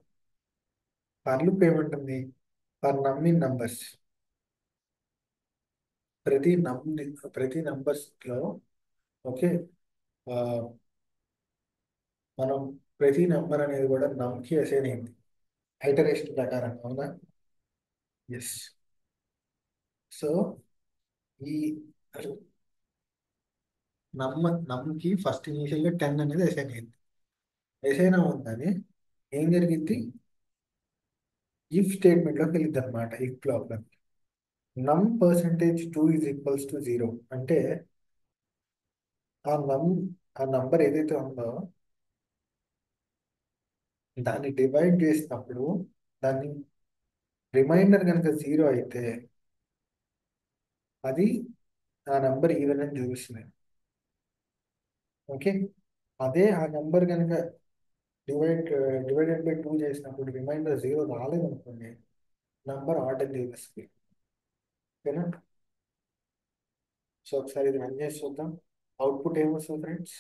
ఫర్ లూప్ ఏమంటుంది? ఫర్ నమ్ ఇన్ నంబర్స్. ప్రతి నమ్ ప్రతి నంబర్స్ లో, ఓకే, ఆ, మనం ప్రతి నంబర్ అనేది కూడా నమ్ కి అసైన్ అయింది ఐటరేషన్ ప్రకారం, అవునా? ఎస్. సో ఈ నమ్ కి ఫస్ట్ ఇనిషియల్ గా 10 అనేది అసైన్ అయింది. అసైన్ అవ్వగానే ఏం జరిగింది? ఇఫ్ స్టేట్మెంట్ లోకి వెళ్ళింది అనమాట. ఇఫ్ బ్లాక్ లో నమ్ %2 ఈజ్ ఈక్వల్స్ టు 0 అంటే ఆ నమ్ ఆ నంబర్ ఏదైతే ఉందో దాన్ని డివైడ్ చేసినప్పుడు దాన్ని రిమైండర్ కనుక 0 అయితే అది ఆ నంబర్ ఈవెన్ అని చూపిస్తుంది. ఓకే. అదే ఆ నంబర్ కనుక డివైడెడ్ బై 2 చేసినప్పుడు రిమైండర్ 0 రాలేదనుకోండి, నంబర్ ఆర్డర్ చూపిస్తుంది. ఓకేనా? సో ఒకసారి ఇది రన్ చేసి చూద్దాం. అవుట్పుట్ ఏమొస్తుంది ఫ్రెండ్స్?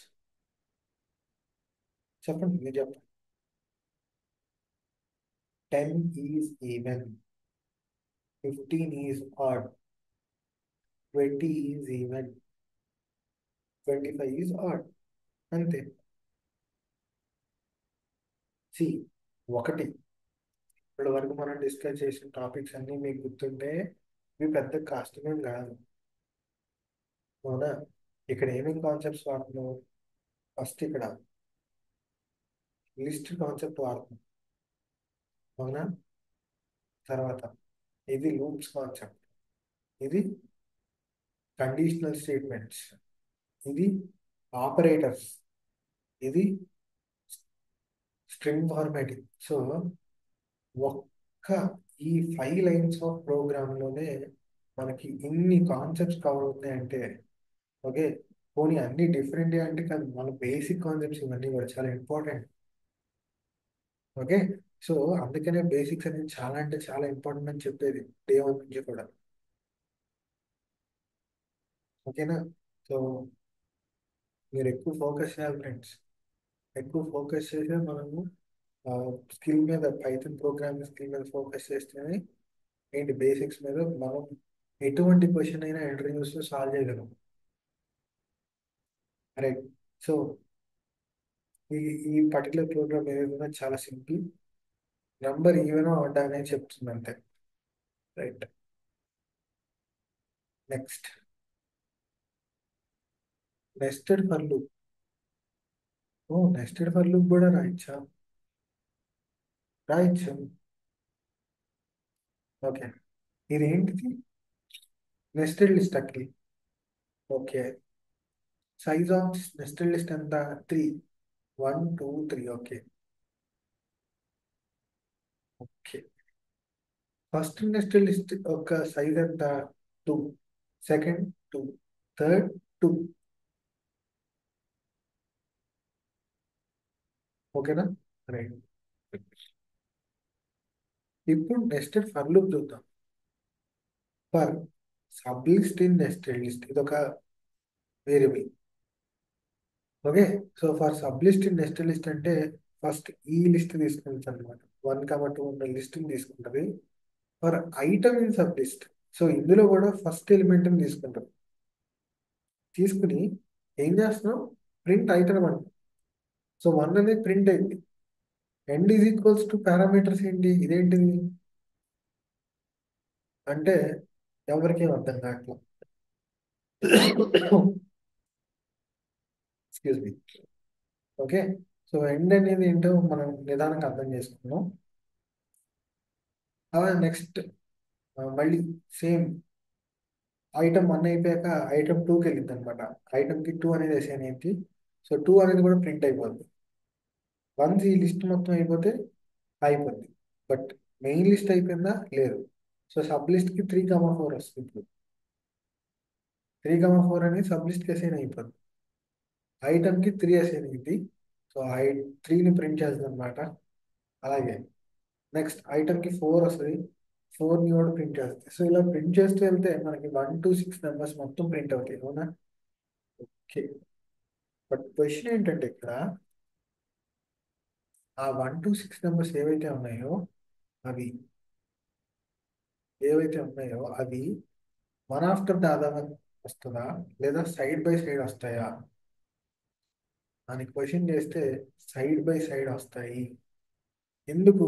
చెప్పండి, మీరు చెప్పండి. 10 is even, 15 is odd, 20 is even, 25 is odd. అంతే. సి ఒకటి. ఇప్పటి వరకు మనం డిస్కస్ చేసిన టాపిక్స్ అన్ని మీకు గుర్తుంటే ఇవి పెద్ద కష్టమేం కాదు, అవునా? ఇక్కడ ఏమేమి కాన్సెప్ట్స్ వాడుతున్నావు? ఫస్ట్ ఇక్కడ లిస్ట్ కాన్సెప్ట్ వాడుతున్నాం, అవునా? తర్వాత ఇది లూప్స్ కాన్సెప్ట్, ఇది కండిషనల్ స్టేట్మెంట్స్, ఇది ఆపరేటర్స్, ఇది స్ట్రింగ్ ఫార్మాటింగ్. సో ఒక్క ఈ 5 లైన్స్ ఆఫ్ ప్రోగ్రామ్ లోనే మనకి ఇన్ని కాన్సెప్ట్స్ కవర్ అవుతున్నాయంటే, ఓకే, పోనీ అన్ని డిఫరెంట్ అంటే కాదు, మన బేసిక్ కాన్సెప్ట్స్ ఇవన్నీ కూడా చాలా ఇంపార్టెంట్. ఓకే. సో అందుకనే బేసిక్స్ అనేది చాలా అంటే చాలా ఇంపార్టెంట్ అని చెప్పేది డే 1 నుంచి కూడా. ఓకేనా? సో మీరు ఎక్కువ ఫోకస్ చేయాలి ఫ్రెండ్స్. ఎక్కువ ఫోకస్ చేస్తే మనము స్కిల్ మీద, పైథాన్ ప్రోగ్రామింగ్ స్కిల్ మీద ఫోకస్ చేస్తేనే ఏంటి బేసిక్స్ మీద మనం ఎటువంటి క్వశ్చన్ అయినా ఇంటర్వ్యూస్ లో సాల్వ్ చేయగలం. రైట్. సో ఈ ఈ పర్టికులర్ ప్రోగ్రామ్ ఏదైనా చాలా సింపుల్. నంబర్ ఈవెన్ ఆడ్ అనేది చెప్తుంది అంతే. Right. Next nested for loop. ఓ, నెస్టెడ్ ఫర్ లూప్ కూడా రాయొచ్చా? రాయొచ్చు. ఓకే. ఇది ఏంటిది? నెస్టెడ్ లిస్ట్ అక్కి. Okay. Size of nested list ఎంత? 3. 1 2 3. Okay. Okay. First nested list యొక్క సైజ్ ఎంత? 2. సెకండ్ 2. థర్డ్ 2. ఓకేనా? రైట్. ఇప్పుడు నెస్టెడ్ ఫర్ లూప్ చూద్దాం. For sub list in nested list ఇది ఒక variable. Okay. So for sub list in nested list అంటే first ఈ లిస్ట్ తీసుకుంటుంది అనమాట. 1 2 ఉన్న లిస్ట్ తీసుకుంటది. For item in sub list, so ఇందులో కూడా ఫస్ట్ ఎలిమెంట్ తీసుకుంటాం. తీసుకుని ఏం చేస్తున్నాం? ప్రింట్ ఐటమ్ అంట. సో 1 అనేది ప్రింట్ అయింది. End is equals to parameters ఏంటి? ఇదేంటిది అంటే ఎవరికేం అర్థం కావట్లేదు. Excuse me. Okay. So end అనేది ఏంటో మనం నిదానంగా అర్థం చేసుకున్నాం. నెక్స్ట్ మళ్ళీ సేమ్ ఐటమ్ 1 అయిపోయాక ఐటమ్ 2కి వెళ్ళింది అనమాట. ఐటమ్కి 2 అనేది అసైన్ అయింది. సో 2 అనేది కూడా ప్రింట్ అయిపోద్ది. వన్స్ ఈ లిస్ట్ మొత్తం అయిపోతే అయిపోద్ది. బట్ మెయిన్ లిస్ట్ అయిపోయిందా? లేదు. సో సబ్ లిస్ట్కి 3 4 వస్తుంది. ఇప్పుడు 3 4 అనేది సబ్ లిస్ట్కి అసైన్ అయిపోద్ది. ఐటమ్కి 3 అసైన్ అయింది. సో 3ని ప్రింట్ చేస్తుంది అనమాట. అలాగే నెక్స్ట్ ఐటమ్కి 4 వస్తుంది. 4ని కూడా ప్రింట్ చేస్తుంది. సో ఇలా ప్రింట్ చేస్తూ వెళ్తే మనకి 1 to 6 నెంబర్స్ మొత్తం ప్రింట్ అవుతాయి. అవునా? ఓకే. బట్ క్వశ్చన్ ఏంటంటే ఇక్కడ ఆ 1 to 6 నెంబర్స్ అవి ఏవైతే ఉన్నాయో అవి వన్ ఆఫ్టర్ ద అదర్ వస్తుందా లేదా సైడ్ బై సైడ్ వస్తాయా అని క్వశ్చన్ చేస్తే సైడ్ బై సైడ్ వస్తాయి. ఎందుకు?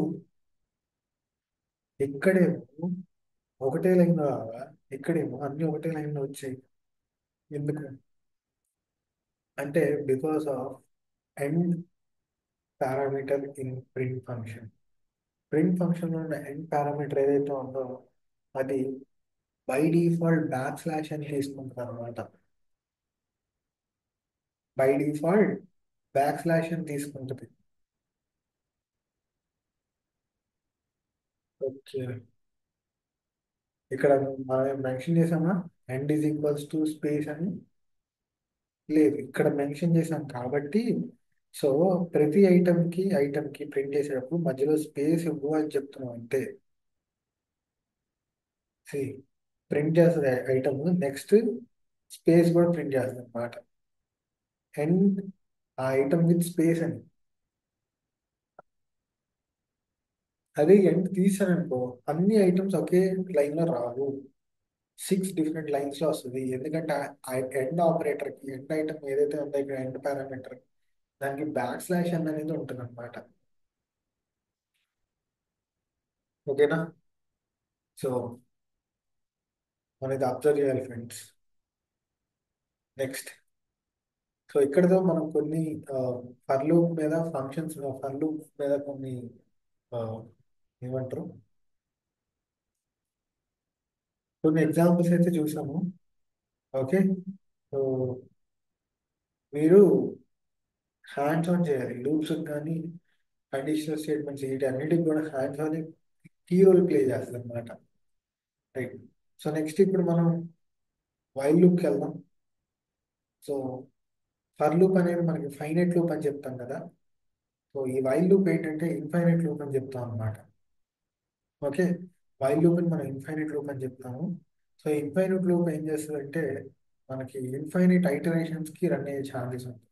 ఇక్కడేమో ఒకటే లైన్ రావా, ఇక్కడేమో అన్ని ఒకటే లైన్ వచ్చాయి. ఎందుకు అంటే because of end parameter in print function. Print function లో ఉన్న ఎండ్ పారామీటర్ ఏదైతే ఉందో అది బై డిఫాల్ట్ బ్యాక్ స్లాష్ అని తీసుకుంటారు అనమాట. బై డిఫాల్ట్ బ్యాక్ స్లాష్ అని తీసుకుంటుంది. ఓకే. ఇక్కడ మనం మెన్షన్ చేసామా end is equals to space అని? లేదు, ఇక్కడ మెన్షన్ చేసాం కాబట్టి సో ప్రతి ఐటమ్ కి ప్రింట్ చేసేటప్పుడు మధ్యలో స్పేస్ ఇవ్వు అని చెప్తున్నాం అంతే. ప్రింట్ చేస్తుంది ఐటమ్, నెక్స్ట్ స్పేస్ కూడా ప్రింట్ చేస్తుంది అనమాట. అండ్ ఆ ఐటమ్ విత్ స్పేస్ అని. అదే ఎండ్ తీసాననుకో అన్ని ఐటమ్స్ ఒకే లైన్ లో రావు. 6 డిఫరెంట్ లైన్స్ లో వస్తుంది. ఎందుకంటే ఎండ్ ఆపరేటర్ కి ఎండ్ ఐటమ్ ఏదైతే ఉందో ఇక్కడ ఎండ్ పారామీటర్ దానికి బ్యాక్ స్లాష్ అనేది ఉంటుంది అనమాట. ఓకేనా? సో మనం ఇది అబ్జర్వ్ చేయాలి ఫ్రెండ్స్. నెక్స్ట్ సో ఇక్కడతో మనం కొన్ని ఫర్ లూప్ మీద ఫంక్షన్స్ ఫర్ లూప్ మీద కొన్ని ఆ, ఏమంటారు కొన్ని ఎగ్జాంపుల్స్ అయితే చూసాము. ఓకే. సో మీరు హ్యాండ్స్ ఆన్ చేయాలి లూప్స్ కానీ కండిషనల్ స్టేట్మెంట్స్ వీటి అన్నిటికి కూడా hands on key role play చేస్తుంది అనమాట. రైట్. సో నెక్స్ట్ ఇప్పుడు మనం వైల్ లూప్కి వెళ్దాం. సో ఫర్ లూప్ అనేది మనకి ఫైనైట్ లూప్ అని చెప్తాం కదా. సో ఈ వైల్ లూప్ ఏంటంటే ఇన్ఫైనైట్ లూప్ అని చెప్తాం అనమాట. ఓకే. వైల్ లూప్ ని మనం ఇన్ఫైనైట్ లూప్ అని చెప్తాము. సో ఇన్ఫైనైట్ లూప్ ఏం చేస్తుందంటే మనకి ఇన్ఫైనైట్ ఐటరేషన్స్ కి రన్ అయ్యే ఛాన్సెస్ ఉంది.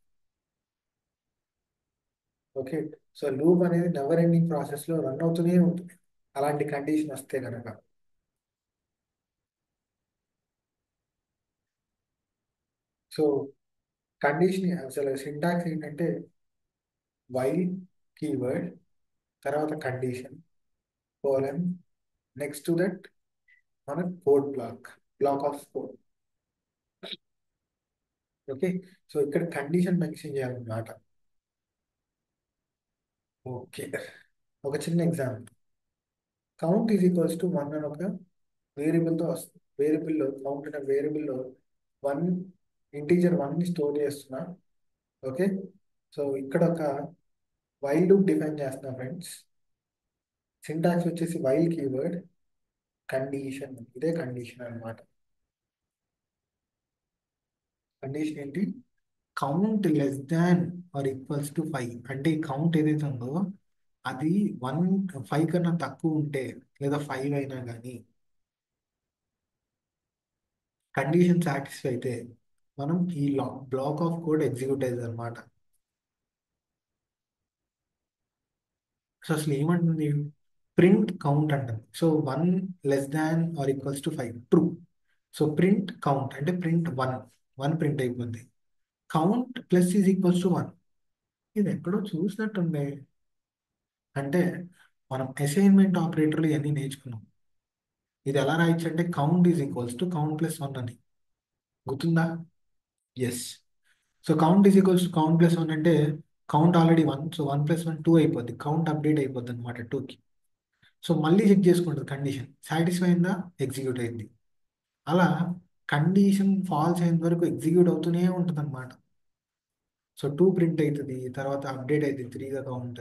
ఓకే. సో లూప్ అనేది నెవర్ ఎండింగ్ ప్రాసెస్ లో రన్ అవుతూనే ఉంటుంది అలాంటి కండిషన్ వస్తే కనుక. సో కండిషన్ అసలు సింటాక్స్ ఏంటంటే వైల్ కీవర్డ్ తర్వాత condition colon next to that మన code block of code. Okay. So ఇక్కడ కండిషన్ మెన్షన్ చేయాలన్నమాట. ఓకే. ఒక చిన్న example. Count is equals to 1 అని ఒక వేరియబుల్తో వస్తుంది. వేరియబుల్లో కౌంట్ అనే వేరియబుల్లో వన్ ఇంటీజర్ వన్ని స్టోర్ చేస్తున్నా. ఓకే, సో ఇక్కడ ఒక వైల్ లూప్ డిఫైన్ చేస్తున్నా ఫ్రెండ్స్. సింటాక్స్ వచ్చేసి వైల్ కీవర్డ్ కండిషన్, ఇదే కండిషన్ అన్నమాట. కండిషన్ ఏంటి? Count less than or equals to 5 అంటే ఈ కౌంట్ ఏదైతే ఉందో అది 5 కన్నా తక్కువ ఉంటే లేదా 5 అయినా కానీ కండిషన్ సాటిస్ఫై అయితే మనం ఈ బ్లాక్ ఆఫ్ కోడ్ ఎగ్జిక్యూట్ అయ్యేది అనమాట. సో అసలు ఏమంటుంది? ప్రింట్ కౌంట్ అంటుంది. So 1 less than or equals to 5 true. So print count అంటే ప్రింట్ 1 ప్రింట్ అయిపోద్ది. Count plus is equals to 1. ఇది ఎక్కడో చూసినట్టుంది. అంటే మనం అసైన్మెంట్ ఆపరేటర్లు ఇవన్నీ నేర్చుకున్నాం. ఇది ఎలా రాయొచ్చు అంటే count is equals to count plus 1 అని. గుర్తుందా? Yes. So count is equals to count plus 1 అంటే కౌంట్ ఆల్రెడీ 1, సో 1 ప్లస్ 1 2 అయిపోద్ది. కౌంట్ అప్డేట్ అయిపోద్ది అనమాట 2కి. సో మళ్ళీ చెక్ చేసుకుంటుంది కండిషన్ సాటిస్ఫై అయిందా, ఎగ్జిక్యూట్ అయింది. అలా కండిషన్ ఫాల్స్ అయిన వరకు ఎగ్జిక్యూట్ అవుతూనే ఉంటుంది అనమాట. సో 2 ప్రింట్ అవుతుంది, తర్వాత అప్డేట్ అవుతుంది 3గా కౌంట్.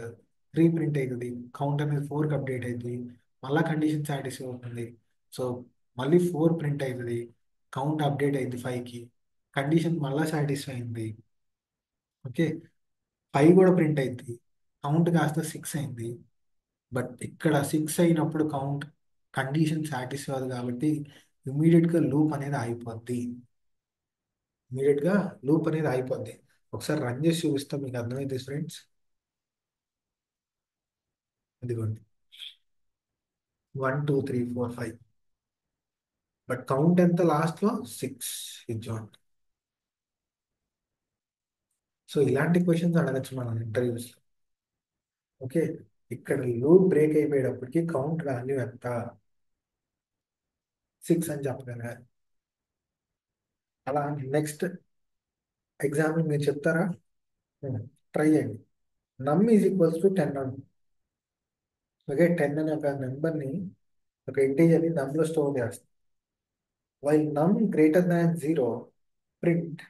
3 ప్రింట్ అవుతుంది, కౌంట్ అనేది 4కి అప్డేట్ అవుతుంది, మళ్ళీ కండిషన్ సాటిస్ఫై అవుతుంది. సో మళ్ళీ 4 ప్రింట్ అవుతుంది, కౌంట్ అప్డేట్ అయింది 5కి, కండిషన్ మళ్ళీ సాటిస్ఫై అయింది. ఓకే, 5 కూడా ప్రింట్ అయింది, కౌంట్ కాస్త 6 అయింది. బట్ ఇక్కడ 6 అయినప్పుడు కౌంట్ కండిషన్ సాటిస్ఫై అవ్వదు కాబట్టి ఇమీడియట్గా లూప్ అనేది ఆగిపోద్ది. ఇమీడియట్గా లూప్ అనేది ఆగిపోద్ది. ఒకసారి రన్ చేసి చూపిస్తాం, మీకు అర్థమైంది ఫ్రెండ్స్. ఇదిగోండి 1 2 3 4 5, బట్ కౌంట్ ఎంత లాస్ట్లో 6 ఇచ్చాడు. సో ఇలాంటి క్వశ్చన్స్ అడగచ్చు మనం ఇంటర్వ్యూస్. ఓకే, ఇక్కడ లూప్ బ్రేక్ అయిపోయేటప్పటికి కౌంట్ వాల్యూ ఎంత, 6 అని చెప్పగలగాలి. అలా నెక్స్ట్ ఎగ్జాంపుల్ మీరు చెప్తారా? ట్రై చేయండి. నమ్ ఈజ్ ఈక్వల్స్ టు 10 అని. ఓకే, 10 అనే ఒక నెంబర్ని, ఒక ఇంటీజర్ని నమ్లో స్టోర్ చేస్తాం. వైల్ నమ్ greater than 0 print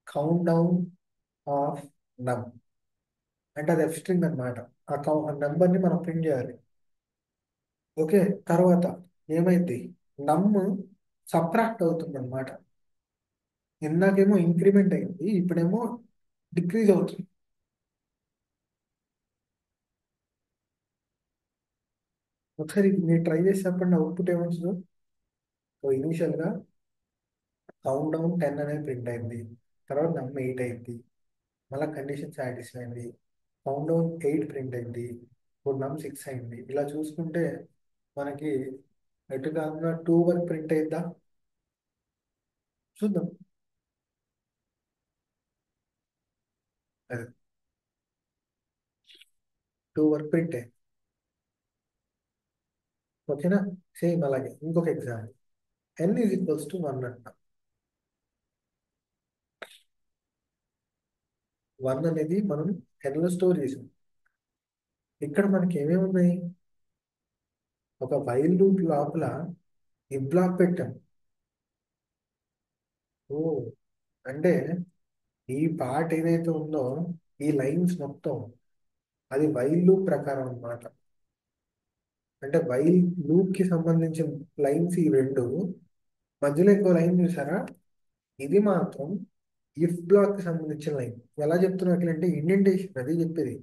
count down of నమ్. అంటే అది ఎఫ్ స్ట్రింగ్ అనమాట. ఆ నెంబర్ని మనం ప్రింట్ చేయాలి. ఓకే, తర్వాత ఏమైంది? నమ్ సబ్ట్రాక్ట్ అవుతుంది అనమాట. ఇందాకేమో ఇంక్రిమెంట్ అయింది, ఇప్పుడేమో డిక్రీజ్ అవుతుంది. ఒకసారి మీరు ట్రై చేసి చెప్పండి అవుట్పుట్ ఏమొస్తుందో. సో ఇనీషియల్గా కౌంట్ డౌన్ 10 అనేది ప్రింట్ అయింది, తర్వాత నమ్ 8 అయింది, మళ్ళీ కండిషన్ సాటిస్ఫై అయింది, కౌంట్ డౌన్ 8 ప్రింట్ అయింది, ఇప్పుడు నమ్ 6 అయింది. ఇలా చూసుకుంటే మనకి ఎటు కాకుండా 2 వరకు ప్రింట్ అయిద్దా? చూద్దాం. అది 2 వరకు ప్రింట్ అయింది. ఓకేనా? సేమ్ అలాగే ఇంకొక example, n is equals to 1 అంట. 1 అనేది మనం n లో స్టోర్ చేసాం. ఇక్కడ మనకి ఏమేమి ఉన్నాయి? ఒక వైల్ లూప్ లోపల ఈ బ్లాక్ పెట్టాం. ఓ, అంటే ఈ పార్ట్ ఏదైతే ఉందో, ఈ లైన్స్ మొత్తం అది వైల్ లూప్ ప్రకారం అన్నమాట. అంటే వైల్ లూప్ కి సంబంధించిన లైన్స్ ఈ రెండు, మధ్యలో ఇంకో లైన్ చూసారా? ఇది మాత్రం ఇఫ్ బ్లాక్ కి సంబంధించిన లైన్. ఎలా చెప్తున్నా అంటే ఇండెంటేషన్, అది చెప్పేది.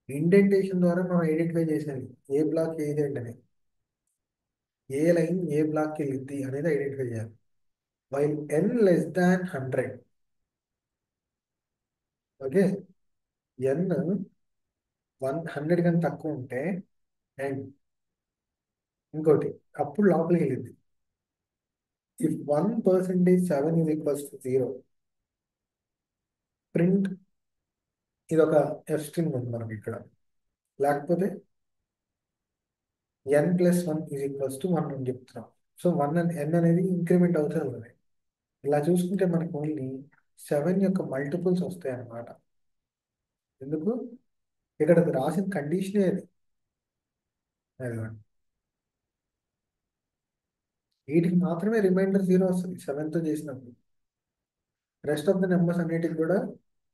ఇండెంటేషన్ ద్వారా మనం ఐడెంటిఫై చేసేది ఏ బ్లాక్ ఏది ఏంటని, ఏ లైన్ ఏ బ్లాక్కి వెళ్ళిద్ది అనేది ఐడెంటిఫై చేయాలి. While n less than 100, okay, n 100 కన్నా తక్కువ ఉంటే అండ్ ఇంకోటి అప్పుడు లోపలికి వెళ్ళింది. If 1% 7 is equals to 0 print, ఇది ఒక ఎఫ్ స్ట్రింగ్ ఉంది మనకి ఇక్కడ. లేకపోతే n+1 ఈజ్ ఈక్వల్స్ టు 1 అని చెప్తున్నాం. సో 1 అండ్ n అనేది ఇంక్రిమెంట్ అవుతుంది కదా. ఇలా చూసుకుంటే మనకు ఓన్లీ 7 యొక్క మల్టిపుల్స్ వస్తాయి అన్నమాట. ఎందుకు? ఇక్కడ అది రాసిన కండిషనే అది. అదిగోండి. వీటికి మాత్రమే రిమైండర్ జీరో వస్తుంది సెవెన్తో చేసినప్పుడు. రెస్ట్ ఆఫ్ ద నెంబర్స్ అన్నిటికి కూడా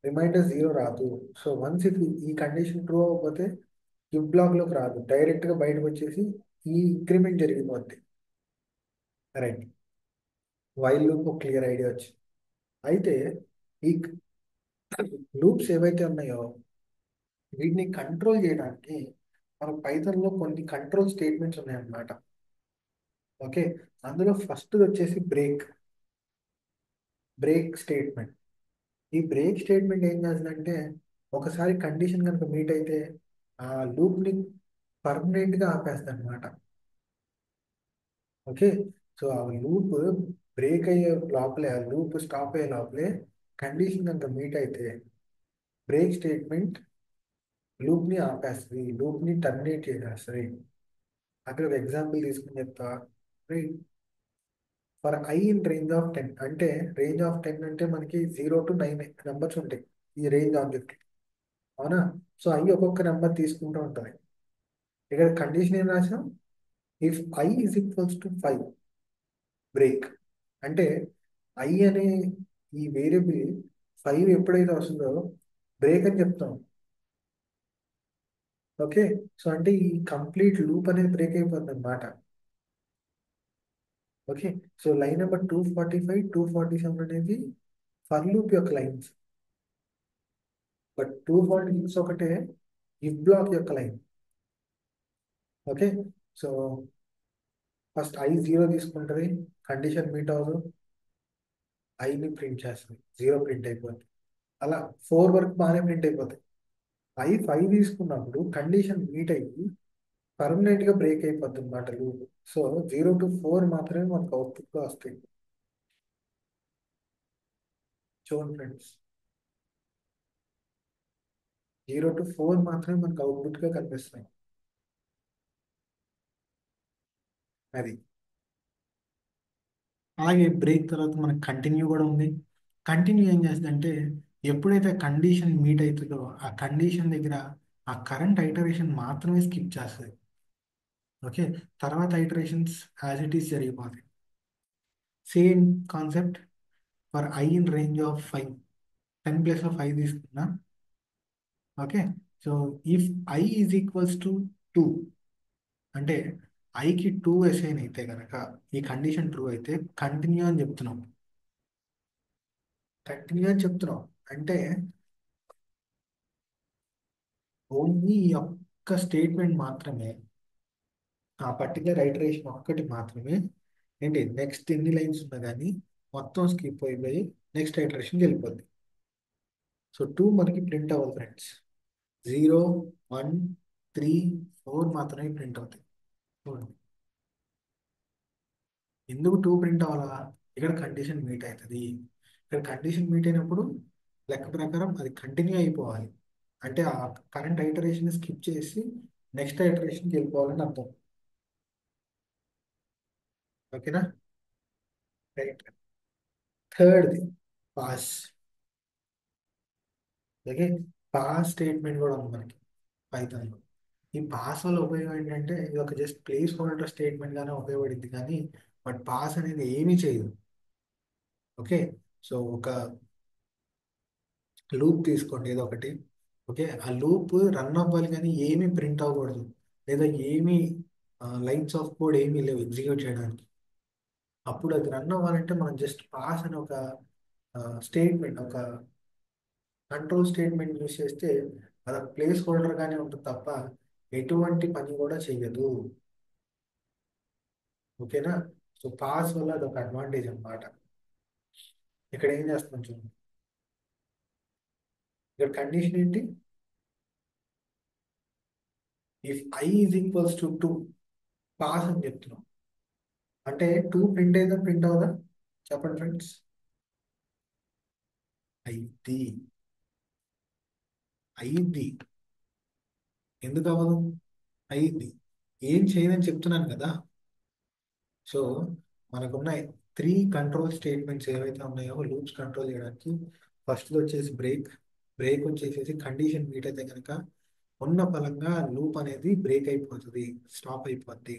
రిమైండర్ జీరో రాదు. సో వన్స్ ఇఫ్ ఈ కండిషన్ ట్రూ అవ్వకపోతే ఇఫ్ బ్లాక్లోకి రాదు, డైరెక్ట్గా బయటకు వచ్చేసి ఈ ఇంక్రిమెంట్ జరిగిపోద్ది. రైట్, వైల్ లూప్ ఒక క్లియర్ ఐడియా వచ్చింది. అయితే ఈ లూప్స్ ఏవైతే ఉన్నాయో వీటిని కంట్రోల్ చేయడానికి మన పైథాన్లో కొన్ని కంట్రోల్ స్టేట్మెంట్స్ ఉన్నాయన్నమాట. ఓకే, అందులో ఫస్ట్ వచ్చేసి బ్రేక్ స్టేట్మెంట్. ఈ బ్రేక్ స్టేట్మెంట్ ఏం చేస్తుందంటే ఒకసారి కండిషన్ కనుక మీట్ అయితే ఆ లూప్ని పర్మనెంట్గా ఆపేస్తుంది అనమాట. ఓకే, సో ఆ లూప్ బ్రేక్ అయ్యే లోపలే, ఆ లూప్ స్టాప్ అయ్యే లోపలే కండిషన్ కనుక మీట్ అయితే బ్రేక్ స్టేట్మెంట్ లూప్ని ఆపేస్తుంది, లూప్ని టర్మినేట్ చేసేస్తుంది. అక్కడ ఒక ఎగ్జాంపుల్ తీసుకుని చెప్తా. For I in range of 10 అంటే రేంజ్ ఆఫ్ 10 అంటే మనకి 0 to 9 నెంబర్స్ ఉంటాయి ఈ రేంజ్ ఆబ్జెక్ట్, అవునా? సో ఐ ఒక్కొక్క నెంబర్ తీసుకుంటూ ఉంటుంది. ఇక్కడ కండిషన్ ఏం రాసాం? If I is equals to 5 break. అంటే ఐ అనే ఈ వేరియబుల్ 5 ఎప్పుడైతే వస్తుందో బ్రేక్ అని చెప్తాం. ఓకే, సో అంటే ఈ కంప్లీట్ లూప్ అనేది బ్రేక్ అయిపోతుంది అనమాట. ఓకే, సో లైన్ నెంబర్ 245 247 అనేది ఫర్ లూప్ యొక్క లైన్స్, బట్ 246 ఒకటే ఇఫ్ బ్లాక్ యొక్క line. Okay, so first I zero తీసుకుంటుంది, కండిషన్ మీట్ అవ్వదు, ఐని ప్రింట్ చేస్తుంది, జీరో ప్రింట్ అయిపోతుంది. అలా 4 వరకు బాగానే ప్రింట్ అయిపోతాయి. ఐ 5 తీసుకున్నప్పుడు కండిషన్ మీట్ అయ్యి పర్మనెంట్ గా బ్రేక్ అయిపోతుంది అన్నమాట లూప్. సో 0 to 4 మాత్రమే మనకు అవుట్పుట్ లో వస్తాయి. చూడండి ఫ్రెండ్స్, 0 to 4 మాత్రమే మనకు అవుట్పుట్ గా కనిపిస్తాయి. అది అలాగే బ్రేక్ తర్వాత మనకి కంటిన్యూ కూడా ఉంది. కంటిన్యూ ఏం చేస్తుందంటే ఎప్పుడైతే కండిషన్ మీట్ అవుతుందో ఆ కండిషన్ దగ్గర ఆ కరెంట్ ఐటరేషన్ మాత్రమే స్కిప్ చేస్తుంది. ఓకే, తర్వాత ఐటరేషన్స్ యాజ్ ఇట్ ఈస్ జరిగిపోతాయి. Same concept for I in range of 5, 10 place of 5 తీసుకున్నా. Okay, so if I is equals to 2 అంటే ఐకి 2 అసైన్ అయితే కనుక ఈ కండిషన్ ట్రూ అయితే కంటిన్యూ అని చెప్తున్నాం. కంటిన్యూ అని చెప్తున్నాం అంటే ఓన్లీ ఈ ఒక్క స్టేట్మెంట్ మాత్రమే, ఆ పర్టికులర్ ఐటరేషన్ ఒక్కటి మాత్రమే ఏంటి నెక్స్ట్ ఎన్ని లైన్స్ ఉన్నా కానీ మొత్తం స్కిప్ అయిపోయి నెక్స్ట్ ఐటరేషన్కి వెళ్ళిపోద్ది. సో 2 మనకి ప్రింట్ అవ్వదు ఫ్రెండ్స్, 0 1 3 4 మాత్రమే ప్రింట్ అవుతాయి. చూడండి, ఎందుకు 2 ప్రింట్ అవ్వాలా? ఇక్కడ కండిషన్ మీట్ అవుతుంది. ఇక్కడ కండిషన్ మీట్ అయినప్పుడు లెక్క ప్రకారం అది కంటిన్యూ అయిపోవాలి. అంటే ఆ కరెంట్ ఐటరేషన్ స్కిప్ చేసి నెక్స్ట్ ఐటరేషన్కి వెళ్ళిపోవాలని అర్థం. ఓకేనా? రైట్, థర్డ్ది పాస్. ఓకే, పాస్ స్టేట్మెంట్ కూడా ఉంది మనకి పైథాన్లో. ఈ పాస్ వల్ల ఉపయోగం ఏంటంటే ఇది ఒక జస్ట్ ప్లేస్ హోల్డర్ స్టేట్మెంట్ గానే ఉపయోగపడింది కానీ బట్ పాస్ అనేది ఏమీ చేయదు. ఓకే, సో ఒక లూప్ తీసుకోండి ఏదో ఒకటి. ఓకే, ఆ లూప్ రన్ అవ్వాలి కానీ ఏమీ ప్రింట్ అవ్వకూడదు, లేదా ఏమీ లైన్స్ ఆఫ్ కోడ్ ఏమీ లేవు ఎగ్జిక్యూట్ చేయడానికి. అప్పుడు అది రన్ అవ్వాలంటే మనం జస్ట్ పాస్ అని ఒక స్టేట్మెంట్, ఒక కంట్రోల్ స్టేట్మెంట్ యూస్ చేస్తే అది ప్లేస్ హోల్డర్ గానే ఉంటుంది తప్ప ఎటువంటి పని కూడా చేయదు. ఓకేనా? సో పాస్ వల్ల అది ఒక అడ్వాంటేజ్ అన్నమాట. ఇక్కడ ఏం చేస్తున్నాం చూడండి, ఇక్కడ కండిషన్ ఏంటి? If I is equals to 2 pass అని చెప్తున్నాం అంటే 2 ప్రింట్ అయిందా ప్రింట్ అవుదా? చెప్పండి ఫ్రెండ్స్. అయింది, అయింది. ఎందుకు అవ్వదు? అయింది. ఏం చేయదని చెప్తున్నాను కదా. సో మనకున్న 3 కంట్రోల్ స్టేట్మెంట్స్ ఏవైతే ఉన్నాయో లూప్స్ కంట్రోల్ చేయడానికి, ఫస్ట్ వచ్చేసి బ్రేక్ వచ్చేసి కండిషన్ మీట్ అయితే కనుక ఉన్న ఫలంగా లూప్ అనేది బ్రేక్ అయిపోతుంది, స్టాప్ అయిపోద్ది.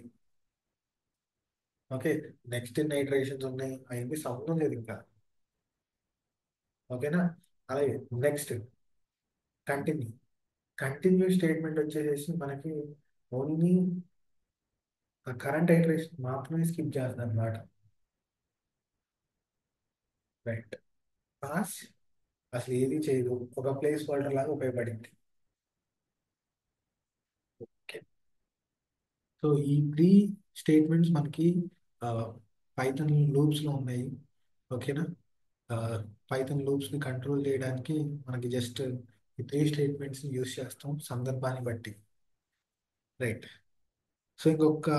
ఓకే, నెక్స్ట్ ఎన్ని ఇటరేషన్స్ ఉన్నాయి అవన్నీ సంబంధం లేదు ఇంకా. ఓకేనా? అలాగే నెక్స్ట్ కంటిన్యూ. కంటిన్యూ స్టేట్మెంట్ వచ్చేసి మనకి ఓన్లీ కరెంట్ ఇటరేషన్ మాత్రమే స్కిప్ చేస్తుంది అనమాట. రైట్. పాస్ అసలు ఏది చేయదు, ఒక ప్లేస్ హోల్డర్ లాగా ఉపయోగపడింది. ఓకే. సో ఈ త్రీ స్టేట్మెంట్స్ మనకి పైథాన్ లూప్స్ లో ఉన్నాయి. ఓకేనా? పైథాన్ లూప్స్ ని కంట్రోల్ చేయడానికి మనకి జస్ట్ ఈ త్రీ స్టేట్మెంట్స్ ని యూస్ చేస్తాం సందర్భాన్ని బట్టి. రైట్. సో ఇంకొక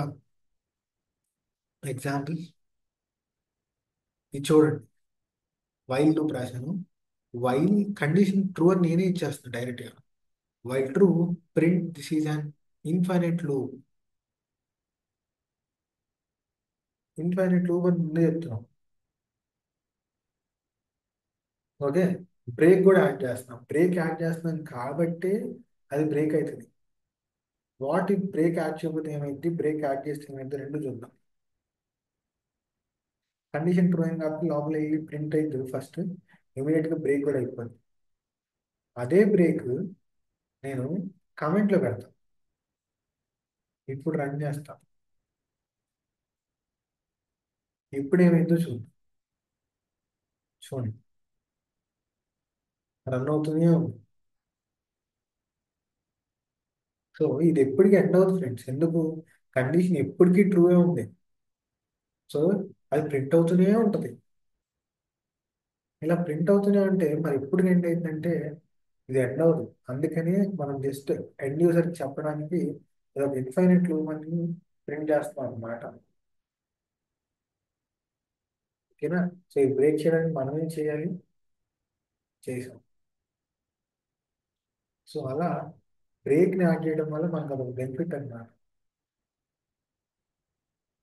ఎగ్జాంపుల్ ఇది చూడండి. వైల్ లూప్ రాశాను. వైల్ కండిషన్ ట్రూ అని నేనే ఇచ్చేస్తాను డైరెక్ట్ గా. While true print this is an infinite loop. Infinite loop అని ముందే చెప్తున్నాం. ఓకే. బ్రేక్ కూడా యాడ్ చేస్తున్నాం. బ్రేక్ యాడ్ చేస్తున్నాం కాబట్టి అది బ్రేక్ అవుతుంది. వాట్ ఇఫ్ బ్రేక్ యాడ్ చేయకపోతే ఏమైంది, బ్రేక్ యాడ్ చేస్తే ఏమైంది, రెండు చూద్దాం. కండిషన్ ట్రూ అయింది కాబట్టి లోపల వెళ్ళి ప్రింట్ అవుతుంది ఫస్ట్, ఇమీడియట్ గా బ్రేక్ కూడా అయిపోయింది. అదే బ్రేక్ నేను కామెంట్ లో పెడతాను. ఇప్పుడు రన్ చేస్తాం. ఇప్పుడు ఏమైందో చూద్దాం. చూడండి, రన్ అవుతుంది. సో ఇది ఎప్పటికీ ఎండ్ అవుతుంది ఫ్రెండ్స్. ఎందుకు? కండిషన్ ఎప్పటికీ ట్రూ ఉంది. సో అది ప్రింట్ అవుతూనే ఉంటుంది. ఇలా ప్రింట్ అవుతూనే ఉంటే మరి ఎప్పుడు ఎండ్ అయిందంటే ఇది ఎండ్ అవ్వదు. అందుకని మనం జస్ట్ ఎండ్ యూజర్ చెప్పడానికి ఇది ఒక ఇన్ఫైనైట్ లూప్ అని ప్రింట్ చేస్తాం అన్నమాట. ఓకేనా? సో ఈ బ్రేక్ చేయడానికి మనం ఏం చేయాలి? చేసాం. సో అలా బ్రేక్ ని యాడ్ చేయడం వల్ల మనకు అదొక బెనిఫిట్ అన్నమాట.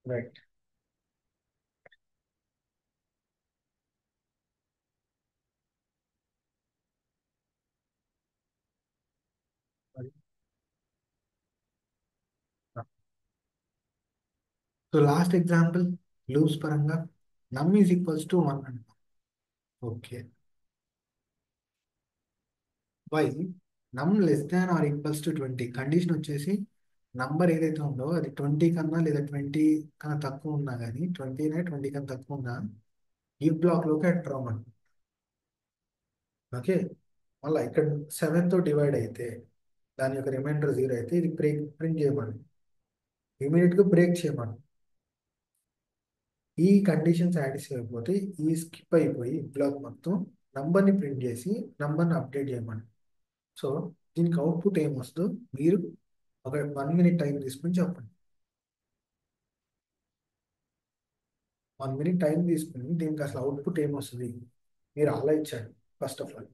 Right. So last example loops పరంగా నమ్ ఈజ్ ఈక్వల్స్ టు 1 అంట. ఓకే. వై నమ్ less than or equals to 20. Condition వచ్చేసి నంబర్ ఏదైతే ఉందో అది 20 కన్నా లేదా 20 కన్నా తక్కువ ఉన్నా కానీ 20 కన్నా తక్కువ ఉన్నా ఈ బ్లాక్ లోకి ఎంటర్ అవ్వమని. ఓకే. మళ్ళీ ఇక్కడ 7 తో డివైడ్ అయితే దాని యొక్క రిమైండర్ 0 అయితే ఇది బ్రేక్ ప్రింట్ చేయమని, ఇమీడియట్ గా బ్రేక్ చేయమని. ఈ కండిషన్ సాటిస్ఫై అయిపోతే ఈ స్కిప్ అయిపోయి బ్లాక్ మొత్తం నంబర్ని ప్రింట్ చేసి నంబర్ని అప్డేట్ చేయమని. సో దీనికి అవుట్పుట్ ఏమొస్తుందో మీరు ఒక 1 మినిట్ టైం తీసుకుని చెప్పండి. 1 మినిట్ టైం తీసుకుని దీనికి అసలు అవుట్పుట్ ఏమొస్తుంది మీరు ఆలోచించండి ఫస్ట్ ఆఫ్ ఆల్.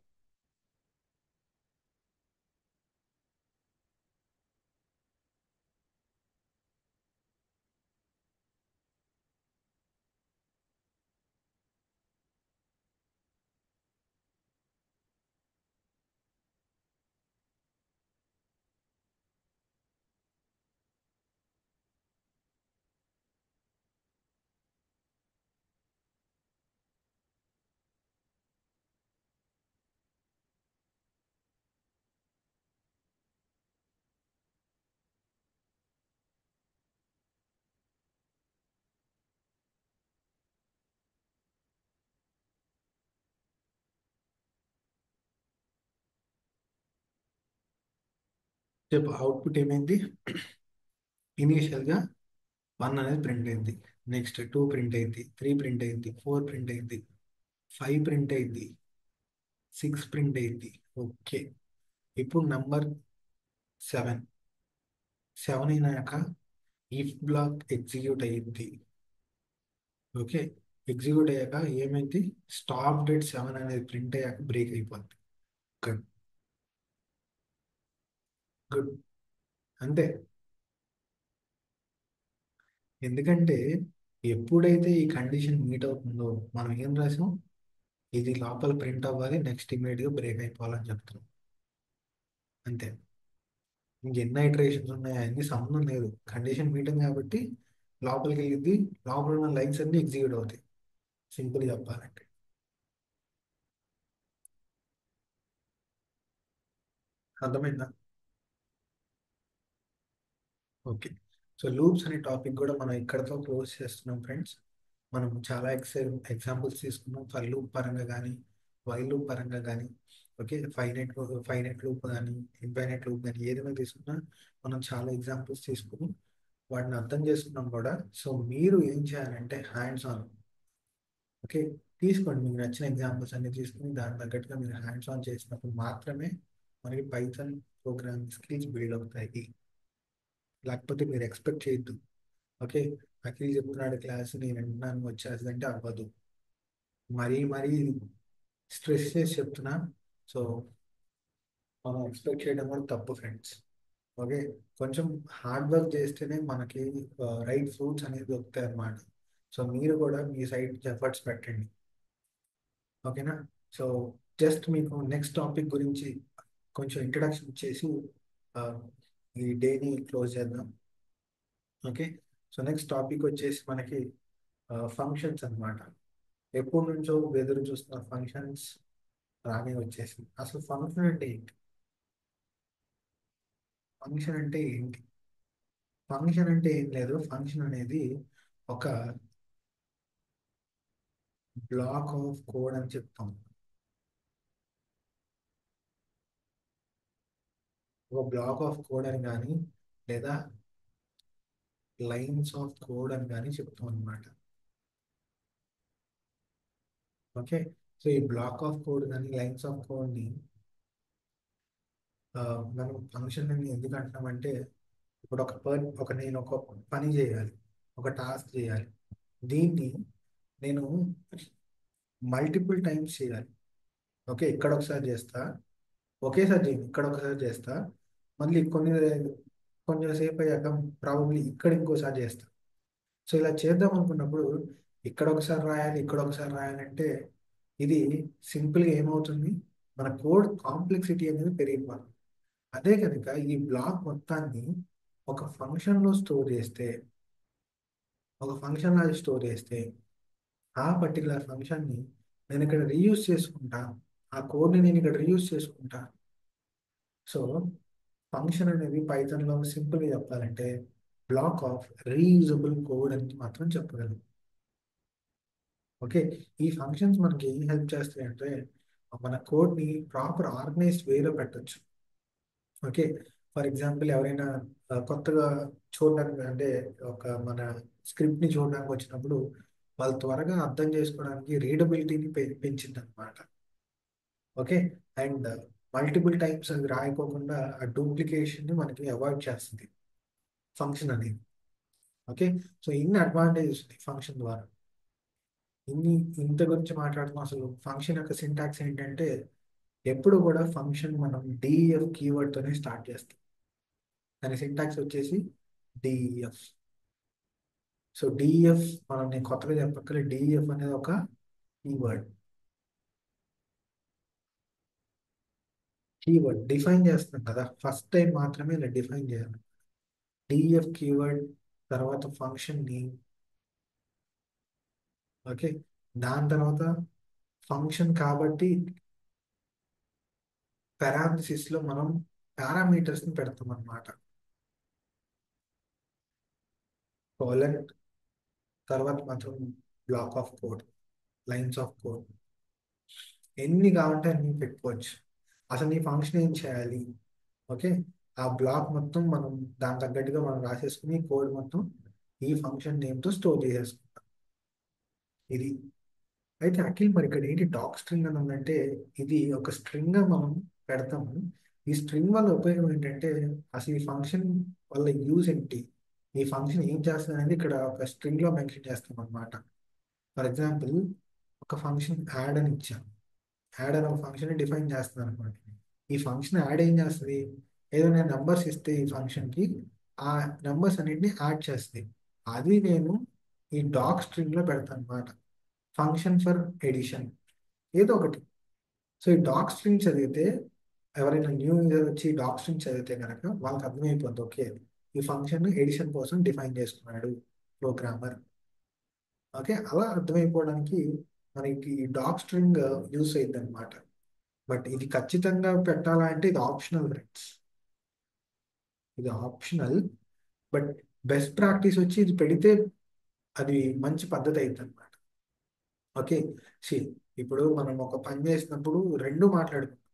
చెప్పు అవుట్పుట్ ఏమైంది? ఇనీషియల్ గా 1 అనేది ప్రింట్ అయింది. నెక్స్ట్ 2 ప్రింట్ అయింది, 3 ప్రింట్ అయింది, 4 ప్రింట్ అయింది, 5 ప్రింట్ అయింది, 6 ప్రింట్ అయింది. ఓకే. ఇప్పుడు నంబర్ 7 అయినాక ఇఫ్ బ్లాక్ ఎగ్జిక్యూట్ అయ్యింది. ఓకే. ఎగ్జిక్యూట్ అయ్యాక ఏమైంది? స్టాప్ డేట్ 7 అనేది ప్రింట్ అయ్యాక బ్రేక్ అయిపోద్ది. గుడ్. గుడ్. అంతే. ఎందుకంటే ఎప్పుడైతే ఈ కండిషన్ మీట్ అవుతుందో మనం ఏం రాసాం? ఇది లోపల ప్రింట్ అవ్వాలి, నెక్స్ట్ ఇమీడియట్ గా బ్రేక్ అయిపోవాలని చెప్తున్నాం. అంతే. ఇంకెన్ని ఐటరేషన్స్ ఉన్నాయో అన్ని సంబంధం లేదు. కండిషన్ మీటింగ్ కాబట్టి లోపలికి వెళ్ళింది, లోపల ఉన్న లైన్స్ అన్ని ఎగ్జిక్యూట్ అవుతాయి, సింపుల్ చెప్పాలంటే. అర్థమైందా? ఓకే. సో లూప్స్ అనే టాపిక్ కూడా మనం ఇక్కడతో క్లోజ్ చేస్తున్నాం ఫ్రెండ్స్. మనం చాలా ఎగ్జాంపుల్స్ తీసుకున్నాం ఫర్ లూప్ పరంగా కానీ, వైల్ లూప్ పరంగా కానీ. ఓకే, ఫైనైట్ లూప్ కానీ, ఇన్ఫైనైట్ లూప్ కానీ ఏదైనా తీసుకున్నా మనం చాలా ఎగ్జాంపుల్స్ తీసుకుని వాటిని అర్థం చేసుకున్నాం కూడా. సో మీరు ఏం చేయాలంటే హ్యాండ్స్ ఆన్. ఓకే, తీసుకోండి మీకు నచ్చిన ఎగ్జాంపుల్స్ అన్ని తీసుకుని దాని తగ్గట్టుగా మీరు హ్యాండ్స్ ఆన్ చేసినప్పుడు మాత్రమే మనకి పైథాన్ ప్రోగ్రామింగ్ స్కిల్స్ బిల్డ్ అవుతాయి. లేకపోతే మీరు ఎక్స్పెక్ట్ చేయొద్దు. ఓకే, అఖిల్ చెప్తున్నాడు క్లాస్ నేను వింటున్నాను వచ్చేస్తుందంటే అవ్వదు. మరీ మరీ స్ట్రెస్ చేసి చెప్తున్నా. సో మనం ఎక్స్పెక్ట్ చేయడం కూడా తప్పు ఫ్రెండ్స్. ఓకే, కొంచెం హార్డ్ వర్క్ చేస్తేనే మనకి రైట్ ఫ్రూట్స్ అనేది దొరుకుతాయి అన్నమాట. సో మీరు కూడా మీ సైడ్ ఎఫర్ట్స్ పెట్టండి. ఓకేనా? సో జస్ట్ మీకు నెక్స్ట్ టాపిక్ గురించి కొంచెం ఇంట్రడక్షన్ ఇచ్చేసి ఆ, ఈ డేని క్లోజ్ చేద్దాం. ఓకే, సో నెక్స్ట్ టాపిక్ వచ్చేసి మనకి ఫంక్షన్స్ అన్నమాట. ఎప్పటి నుంచో ఎదురు చూస్తున్న ఫంక్షన్స్ రానే వచ్చేసింది. అసలు ఫంక్షన్ అంటే ఏంటి? ఫంక్షన్ అంటే ఏంటి? ఫంక్షన్ అంటే ఏం లేదు. ఫంక్షన్ అనేది ఒక బ్లాక్ ఆఫ్ కోడ్ అని చెప్తాం. ఒక బ్లాక్ ఆఫ్ కోడ్ అని కానీ, లేదా లైన్స్ ఆఫ్ కోడ్ అని కానీ చెప్తాం అనమాట. ఓకే, సో ఈ బ్లాక్ ఆఫ్ కోడ్ కానీ లైన్స్ ఆఫ్ కోడ్ని మనం ఫంక్షన్ అని ఎందుకు అంటున్నామంటే, ఇప్పుడు నేను ఒక పని చేయాలి, ఒక టాస్క్ చేయాలి. దీన్ని నేను మల్టిపుల్ టైమ్స్ చేయాలి. ఓకే, ఇక్కడ ఒకసారి చేస్తా, ఒకేసారి చేయను, ఇక్కడ ఒకసారి చేస్తా, మళ్ళీ కొంచెం సేపు అయ్యాక ప్రాబబ్లీ ఇక్కడ ఇంకోసారి చేస్తా. సో ఇలా చేద్దాం అనుకున్నప్పుడు ఇక్కడ ఒకసారి రాయాలి, ఇక్కడ ఒకసారి రాయాలంటే ఇది సింపుల్గా ఏమవుతుంది, మన కోడ్ కాంప్లెక్సిటీ అనేది పెరిగిపోతుంది. అదే కనుక ఈ బ్లాక్ మొత్తాన్ని ఒక ఫంక్షన్లో స్టోర్ చేస్తే, ఒక ఫంక్షన్లో స్టోర్ చేస్తే ఆ పర్టికులర్ ఫంక్షన్ని నేను ఇక్కడ రీయూజ్ చేసుకుంటా, ఆ కోడ్ని నేను ఇక్కడ రీయూజ్ చేసుకుంటా. సో ఫంక్షన్ అనేది పైథాన్లో సింపుల్గా చెప్పాలంటే బ్లాక్ ఆఫ్ రీయూజబుల్ కోడ్ అని మాత్రం చెప్పగలం. ఓకే, ఈ ఫంక్షన్స్ మనకి ఏం హెల్ప్ చేస్తాయి అంటే మన కోడ్ని ప్రాపర్ ఆర్గనైజ్డ్ వేలో పెట్టచ్చు. ఓకే, ఫర్ ఎగ్జాంపుల్ ఎవరైనా కొత్తగా చూడడానికి అంటే ఒక మన స్క్రిప్ట్ని చూడడానికి వచ్చినప్పుడు వాళ్ళు త్వరగా అర్థం చేసుకోవడానికి రీడబిలిటీని పెంచింది అనమాట. ఓకే, అండ్ మల్టిపుల్ టైమ్స్ అది రాయకోకుండా ఆ డూప్లికేషన్ మనకి అవాయిడ్ చేస్తుంది ఫంక్షన్ అనేది. ఓకే, సో ఇన్ని అడ్వాంటేజెస్ ఉన్నాయి ఫంక్షన్ ద్వారా. ఇన్ని ఇంత గురించి మాట్లాడుతున్నాం. అసలు ఫంక్షన్ యొక్క సింటాక్స్ ఏంటంటే ఎప్పుడు కూడా ఫంక్షన్ మనం డిఎఫ్ కీవర్డ్తోనే స్టార్ట్ చేస్తాం. దాని సింటాక్స్ వచ్చేసి డిఎఫ్. సో డిఎఫ్ మనం నేను కొత్తగా చెప్పక్కర్లే, డిఎఫ్ అనేది ఒక కీవర్డ్. కీవర్డ్ డిఫైన్ చేస్తున్నాం కదా, ఫస్ట్ టైం మాత్రమే ఇలా డిఫైన్ చేయాలి. డిఎఫ్ కీవర్డ్ తర్వాత ఫంక్షన్ నేమ్. ఓకే, దాని తర్వాత ఫంక్షన్ కాబట్టి పారామిసిస్ లో మనం పారామీటర్స్ ని పెడతాం అన్నమాట. కోలన్ తర్వాత మాత్రం black of code, lines of code, ఎన్ని కావాలంటే అన్ని పెట్టుకోవచ్చు. అసలు నీ ఫంక్షన్ ఏం చేయాలి? ఓకే, ఆ బ్లాక్ మొత్తం మనం దాని తగ్గట్టుగా మనం రాసేసుకుని కోడ్ మొత్తం ఈ ఫంక్షన్ నేమ్తో స్టోర్ చేసేసుకుంటాం. ఇది అయితే అఖిల్ మరి ఇక్కడ ఏంటి డాక్ స్ట్రింగ్ అని ఉందంటే ఇది ఒక స్ట్రింగ్ గా మనం పెడతాము. ఈ స్ట్రింగ్ వల్ల ఉపయోగం ఏంటంటే అసలు ఈ ఫంక్షన్ వల్ల యూజ్ ఏంటి, ఈ ఫంక్షన్ ఏం చేస్తుంది అనేది ఇక్కడ ఒక స్ట్రింగ్ లో మెన్షన్ చేస్తాం అనమాట. ఫర్ ఎగ్జాంపుల్ ఒక ఫంక్షన్ యాడ్ అని ఇచ్చాం. యాడ్ అనే ఒక ఫంక్షన్ డిఫైన్ చేస్తుంది అనమాట. ఈ ఫంక్షన్ యాడ్ ఏం చేస్తుంది, ఏదైనా నెంబర్స్ ఇస్తే ఈ ఫంక్షన్కి ఆ నెంబర్స్ అన్నిటిని యాడ్ చేస్తుంది. అది నేను ఈ డాక్ స్ట్రింగ్ లో పెడతాను అనమాట. ఫంక్షన్ ఫర్ ఎడిషన్ ఏదో ఒకటి. సో ఈ డాక్ స్ట్రింగ్ చదివితే ఎవరైనా న్యూ యూజర్ వచ్చి డాక్ స్ట్రింగ్ చదివితే కనుక వాళ్ళకి అర్థమైపోతుంది, ఓకే ఈ ఫంక్షన్ ఎడిషన్ కోసం డిఫైన్ చేసుకున్నాడు. ప్రోగ్రామర్. ఓకే, అలా అర్థమైపోవడానికి మనకి డాక్ స్ట్రింగ్ యూస్ అయింది అనమాట. బట్ ఇది ఖచ్చితంగా పెట్టాలా అంటే ఇది ఆప్షనల్ ఫ్రెండ్స్, ఇది ఆప్షనల్. బట్ బెస్ట్ ప్రాక్టీస్ వచ్చి ఇది పెడితే అది మంచి పద్ధతి అవుతుంది అనమాట. ఓకే, సి ఇప్పుడు మనం ఒక పని చేసినప్పుడు రెండు మాట్లాడుకుంటాం,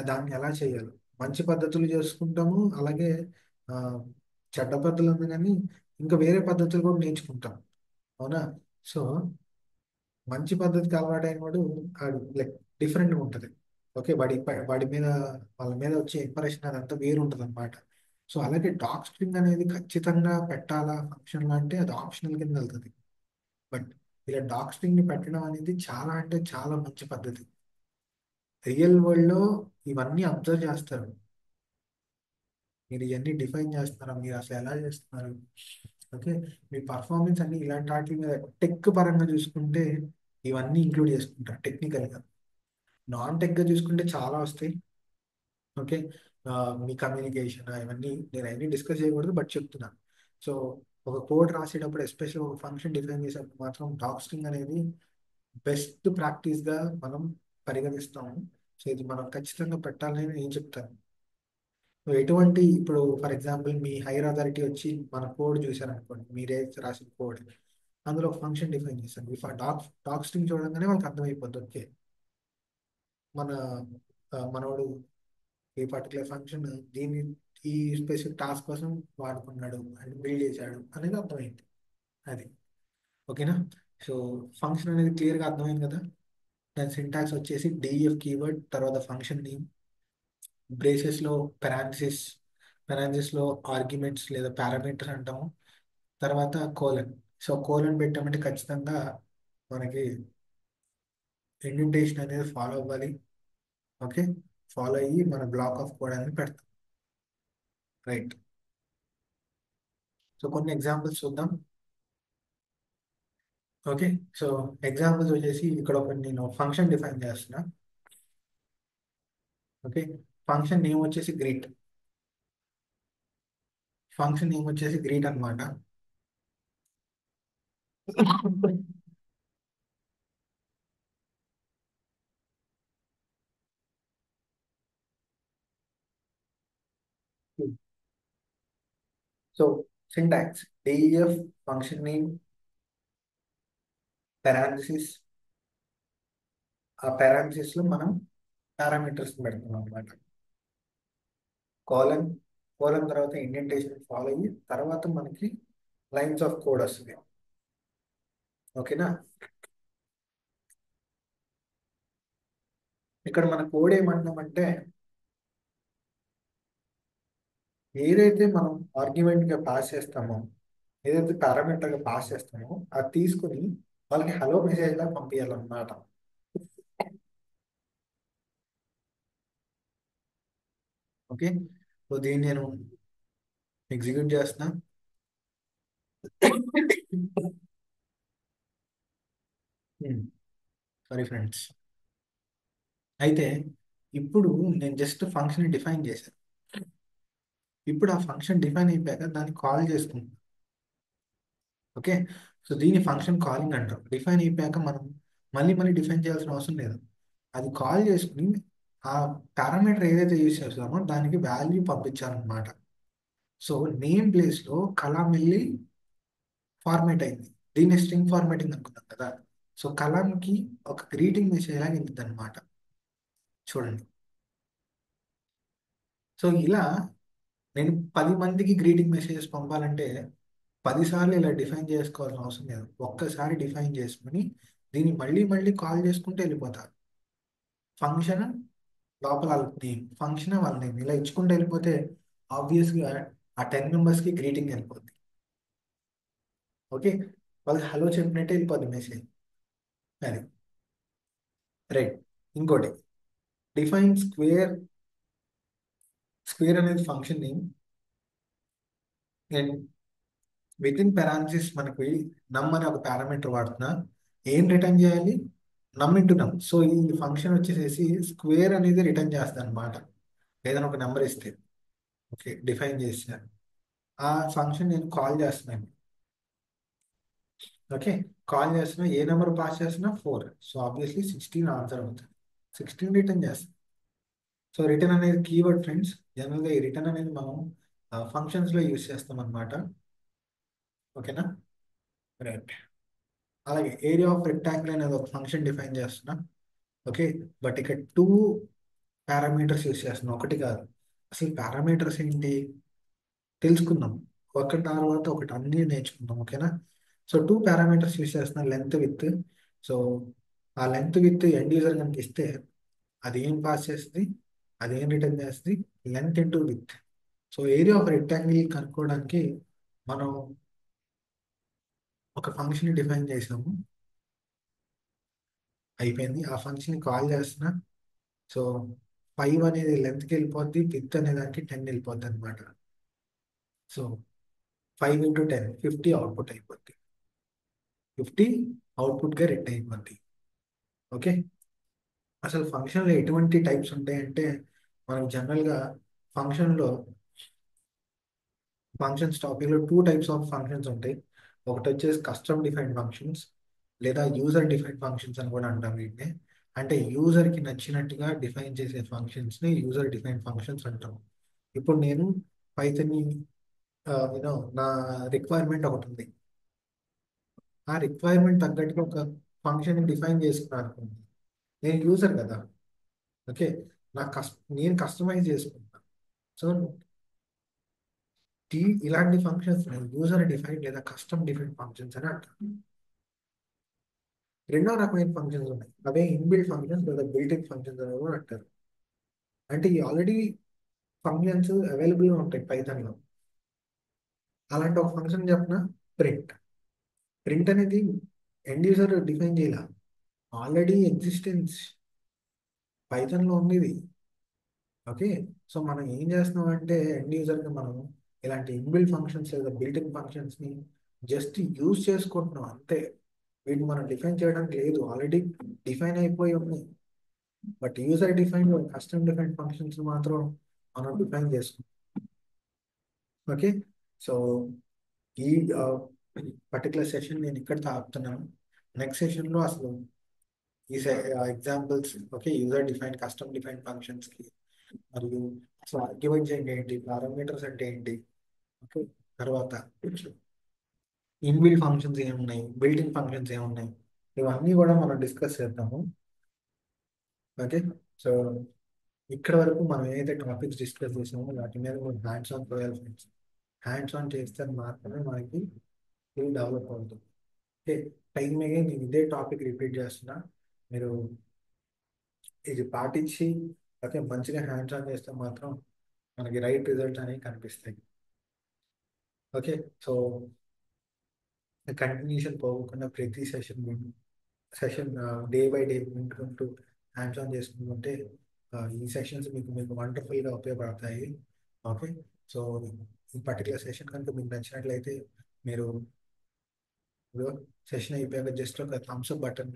దాన్ని ఎలా చేయాలి, మంచి పద్ధతులు చేసుకుంటాము, అలాగే ఆ, చెడ్డ పద్ధతులు ఉంది కానీ ఇంకా వేరే పద్ధతులు కూడా నేర్చుకుంటాం. అవునా? సో మంచి పద్ధతికి అలవాటైన వాడు ఆడు లైక్ డిఫరెంట్గా ఉంటుంది. ఓకే, వాడి మీద వాళ్ళ మీద వచ్చే ఇంప్రెషన్ అదంతా వేరు ఉంటుంది అనమాట. సో అలాగే డాక్ స్ట్రింగ్ అనేది ఖచ్చితంగా పెట్టాలా ఫంక్షన్లో అంటే అది ఆప్షనల్ కింద వెళ్తుంది. బట్ ఇలా డాక్ స్ట్రింగ్ ని పెట్టడం అనేది చాలా అంటే చాలా మంచి పద్ధతి. రియల్ వరల్డ్ లో ఇవన్నీ అబ్జర్వ్ చేస్తారు. మీరు ఇవన్నీ డిఫైన్ చేస్తున్నారా, మీరు అసలు ఎలా చేస్తున్నారు? ఓకే, మీ పర్ఫార్మెన్స్ అన్ని ఇలాంటి వాటి మీద టెక్ పరంగా చూసుకుంటే ఇవన్నీ ఇంక్లూడ్ చేసుకుంటారు టెక్నికల్ గా. నాన్ టెక్ గా చూసుకుంటే చాలా వస్తాయి. ఓకే, ఆ, మీ కమ్యూనికేషన్ ఇవన్నీ నేను అన్ని డిస్కస్ చేయకూడదు బట్ చెప్తున్నాను. సో ఒక కోడ్ రాసేటప్పుడు ఎస్పెషల్ ఒక ఫంక్షన్ డిఫైన్ చేసేటప్పుడు మాత్రం డాక్ స్ట్రింగ్ అనేది బెస్ట్ ప్రాక్టీస్ గా మనం పరిగణిస్తాము. సో ఇది మనం ఖచ్చితంగా పెట్టాలని నేను చెప్తాను. సో ఎటువంటి ఇప్పుడు for example me higher authority వచ్చి మన కోడ్ చూశారనుకోండి, మీరే రాసిన కోడ్, అందులో ఒక ఫంక్షన్ డిఫైన్ చేశారు. ఇఫ్ ఆ డాక్ స్ట్రింగ్ చూడంగానే వాళ్ళకి అర్థమైపోద్ది. ఓకే, మన మనోడు ఈ పర్టికులర్ ఫంక్షన్ దీన్ని ఈ స్పెసిఫిక్ టాస్క్ కోసం వాడుకున్నాడు అండ్ బిల్డ్ చేశాడు అనేది అర్థమైంది. అది ఓకేనా? సో ఫంక్షన్ అనేది క్లియర్గా అర్థమైంది కదా. దాని సింటాక్స్ వచ్చేసి డిఎఫ్ కీవర్డ్ తర్వాత ఫంక్షన్ నేమ్, బ్రేసెస్ లో పెరాంథసిస్, పెరాంథసిస్ లో ఆర్గ్యుమెంట్స్ లేదా పారామీటర్స్ అంటాము, తర్వాత కోలన్. సో కోలన్ పెట్టామంటే ఖచ్చితంగా మనకి ఇండెంటేషన్ అనేది ఫాలో అవ్వాలి. ఓకే, ఫాలో అయ్యి మన బ్లాక్ ఆఫ్ కోడ్ అనేది పెడతాం. రైట్, సో కొన్ని ఎగ్జాంపుల్స్ చూద్దాం. ఓకే, సో ఎగ్జాంపుల్స్ వచ్చేసి ఇక్కడ ఒక నేను ఫంక్షన్ డిఫైన్ చేస్తున్నా. ఓకే, ఫంక్షన్ నేమ్ వచ్చేసి గ్రీట్, ఫంక్షన్ నేమ్ వచ్చేసి గ్రీట్ అనమాట. So syntax DF function name parenthesis, ఆ పారాంథసిస్ లో మనం పారామీటర్స్ పెడతాం అనమాట. కోలన్, కోలన్ తర్వాత ఇండెంటేషన్ ఫాలో అయ్యి తర్వాత మనకి లైన్స్ ఆఫ్ కోడ్ వస్తుంది. ఓకేనా? ఇక్కడ మన కోడ్ ఏమంటున్నామంటే ఏదైతే మనం ఆర్గ్యుమెంట్ గా పాస్ చేస్తామో, ఏదైతే పారామీటర్ గా పాస్ చేస్తామో అది తీసుకుని వాళ్ళకి హలో మెసేజ్ లా పంపించాలన్నమాట. ఓకే, సో దీన్ని నేను ఎగ్జిక్యూట్ చేస్తున్నా. Sorry friends. అయితే ఇప్పుడు నేను జస్ట్ ఫంక్షన్ డిఫైన్ చేశాను. ఇప్పుడు ఆ ఫంక్షన్ డిఫైన్ అయిపోయాక దాన్ని కాల్ చేసుకుంటాం. ఓకే, సో దీన్ని ఫంక్షన్ కాలింగ్ అంటాం. డిఫైన్ అయిపోయాక మనం మళ్ళీ మళ్ళీ డిఫైన్ చేయాల్సిన అవసరం లేదు. అది కాల్ చేసుకుని ఆ పారామీటర్ ఏదైతే యూజ్ చేస్తామో దానికి వాల్యూ పంపించాలన్నమాట. సో నేమ్ ప్లేస్ లో కలాం వెళ్ళి ఫార్మేట్ అయింది. దీన్ని స్ట్రింగ్ ఫార్మేటింగ్ అనుకున్నాం కదా. సో కలాంకి ఒక గ్రీటింగ్ మెసేజ్ లాగా వెళ్తుంది అనమాట. చూడండి, సో ఇలా నేను 10 మందికి గ్రీటింగ్ మెసేజెస్ పంపాలంటే 10 సార్లు ఇలా డిఫైన్ చేసుకోవాల్సిన అవసరం లేదు. ఒక్కసారి డిఫైన్ చేసుకుని దీన్ని మళ్ళీ మళ్ళీ కాల్ చేసుకుంటూ వెళ్ళిపోతారు. ఫంక్షన్ లోపల వాళ్ళ నేమ్, ఫంక్షన్ వాళ్ళ నేమ్ ఇలా ఇచ్చుకుంటూ వెళ్ళిపోతే ఆబ్వియస్గా ఆ 10 మెంబర్స్కి గ్రీటింగ్ వెళ్ళిపోద్ది. ఓకే, వాళ్ళకి హలో చెప్పినట్టే వెళ్ళిపోద్ది మెసేజ్. అది రైట్. ఇంకోటి డిఫైన్ స్క్వేర్, స్క్వేర్ అనేది function name and with in parenthesis మనకి నమ్ అనే ఒక పారామీటర్ వాడుతున్నా. ఏం రిటర్న్ చేయాలి? నమ్ ఇంటూ నమ్. సో ఈ ఫంక్షన్ వచ్చేసేసి స్క్వేర్ అనేది రిటర్న్ చేస్తాను అనమాట. ఏదైనా ఒక నెంబర్ ఇస్తే. ఓకే, డిఫైన్ చేసిన ఆ ఫంక్షన్ నేను కాల్ చేస్తున్నాను. ఓకే, కాల్ చేస్తున్నా, ఏ నెంబర్ పాస్ చేస్తున్నా 4, సో ఆబ్వియస్లీ 16 ఆన్సర్ అవుతుంది. 16 రిటర్న్ చేస్తాం. సో రిటర్న్ అనేది కీవర్డ్ ఫ్రెండ్స్. జనరల్గా ఈ రిటర్న్ అనేది మనం ఫంక్షన్స్లో యూస్ చేస్తాం అనమాట. ఓకేనా, రైట్. అలాగే ఏరియా ఆఫ్ రెక్టాంగిల్ అనేది ఒక ఫంక్షన్ డిఫైన్ చేస్తున్నా. ఓకే, బట్ ఇక్కడ 2 పారామీటర్స్ యూస్ చేస్తున్నాం, ఒకటి కాదు. అసలు పారామీటర్స్ ఏంటి తెలుసుకుందాం, ఒకటి తర్వాత ఒకటి అన్ని నేర్చుకుందాం. ఓకేనా, సో 2 పారామీటర్స్ యూస్ చేస్తున్నాం, లెంత్ విత్. సో ఆ లెంత్ విత్ ఎండ్ యూజర్ కనుక ఇస్తే అది ఏం పాస్ చేస్తుంది, అది ఏం రిటర్న్ చేస్తుంది, length into with. So area of rectangle కనుక్కోవడానికి మనం ఒక ఫంక్షన్ డిఫైన్ చేసాము, అయిపోయింది. ఆ ఫంక్షన్ కాల్ చేస్తున్నా. సో 5 అనేది లెంత్కి వెళ్ళిపోద్ది, విత్ అనే దానికి 10 వెళ్ళిపోద్ది అనమాట. సో 5 ఇంటూ 10 50 అవుట్పుట్ అయిపోద్ది, 50 అవుట్పుట్గా రిటర్న్ అయిపోద్ది. ఓకే, అసలు ఫంక్షన్లో ఎటువంటి టైప్స్ ఉంటాయంటే మనకు జనరల్గా ఫంక్షన్లో ఫంక్షన్స్ టాపిక్లో 2 టైప్స్ ఆఫ్ ఫంక్షన్స్ ఉంటాయి. ఒకటి వచ్చేసి కస్టమ్ డిఫైన్డ్ ఫంక్షన్స్, లేదా యూజర్ డిఫైన్డ్ ఫంక్షన్స్ అని కూడా అంటాం వీటిని. అంటే యూజర్కి నచ్చినట్టుగా డిఫైన్ చేసే ఫంక్షన్స్ని యూజర్ డిఫైన్డ్ ఫంక్షన్స్ అంటాం. ఇప్పుడు నేను పైథాన్ని నా రిక్వైర్మెంట్ ఒకటి ఉంది, ఆ రిక్వైర్మెంట్ తగ్గట్టుగా ఒక ఫంక్షన్ డిఫైన్ చేసుకున్నాను అనుకోండి, నేను యూజర్ కదా. ఓకే, నేను కస్టమైజ్ చేసుకుంటాను. సో ఇలాంటి ఫంక్షన్స్ యూజర్ డిఫైన్ లేదా కస్టమ్ డిఫైన్ ఫంక్షన్స్ అని అంటారు. రెండో రకమైన ఫంక్షన్స్ ఉన్నాయి, అవే ఇన్బిల్ట్ ఫంక్షన్స్ లేదా బిల్ట్ ఇన్ ఫంక్షన్స్ అని కూడా అంటారు. అంటే ఈ ఆల్రెడీ ఫంక్షన్స్ అవైలబుల్గా ఉంటాయి పైథాన్లో. అలాంటి ఒక ఫంక్షన్ చెప్పిన ప్రింట్. ప్రింట్ అనేది ఎండ్ యూజర్ డిఫైన్ చేయాల, ఆల్రెడీ ఎగ్జిస్టెన్స్ పైథాన్లో ఉంది ఇది. ఓకే, సో మనం ఏం చేస్తున్నాం అంటే ఎండ్ యూజర్కి మనం ఇలాంటి ఇన్బిల్ట్ ఫంక్షన్స్ లేదా బిల్ట్ ఇన్ ఫంక్షన్స్ని జస్ట్ యూజ్ చేసుకుంటున్నాం అంతే. వీటిని మనం డిఫైన్ చేయడానికి లేదు, ఆల్రెడీ డిఫైన్ అయిపోయి ఉన్నాయి. But user define custom define functions మాత్రం మనం డిఫైన్ చేసుకుంటాం. ఓకే, సో ఈ పర్టికులర్ సెషన్ నేను ఇక్కడితో ఆపుతున్నాను. నెక్స్ట్ సెషన్లో అసలు ఈ examples, okay, user define custom define ఫంక్షన్స్కి, మరియు అసలు ఆర్గ్యుమెంట్స్ అంటే ఏంటి, పారామీటర్స్ అంటే ఏంటి, ఓకే, తర్వాత ఇన్బిల్ట్ ఫంక్షన్స్ ఏమున్నాయి, బిల్ట్ ఇన్ ఫంక్షన్స్ ఏమున్నాయి, ఇవన్నీ కూడా మనం డిస్కస్ చేద్దాము. ఓకే, సో ఇక్కడ వరకు మనం ఏదైతే టాపిక్స్ డిస్కస్ చేసామో వాటి మీద మనం హ్యాండ్స్ ఆన్ చేయాలి ఫ్రెండ్స్. హ్యాండ్స్ ఆన్ చేస్తే మాత్రమే మనకి స్కిల్ డెవలప్ అవుతుంది. ఓకే, టైం అయ్యే నేను ఇదే టాపిక్ రిపీట్ చేస్తున్నా, మీరు ఇది పాటించి ఓకే మంచిగా హ్యాండ్స్ ఆన్ చేస్తే మాత్రం మనకి రైట్ రిజల్ట్స్ అనేవి కనిపిస్తాయి. ఓకే, సో కంటిన్యూషన్ పోకుండా ప్రతి సెషన్ డే బై డే వింటుకుంటూ హ్యాండ్స్ ఆన్ చేసుకుంటుంటే ఈ సెషన్స్ మీకు మీకు వండర్ఫుల్గా ఉపయోగపడతాయి. ఓకే, సో ఈ పర్టికులర్ సెషన్ కనుక మీకు నచ్చినట్లయితే మీరు సెషన్ అయిపోయాక జస్ట్ ఒక థమ్స్ అప్ బటన్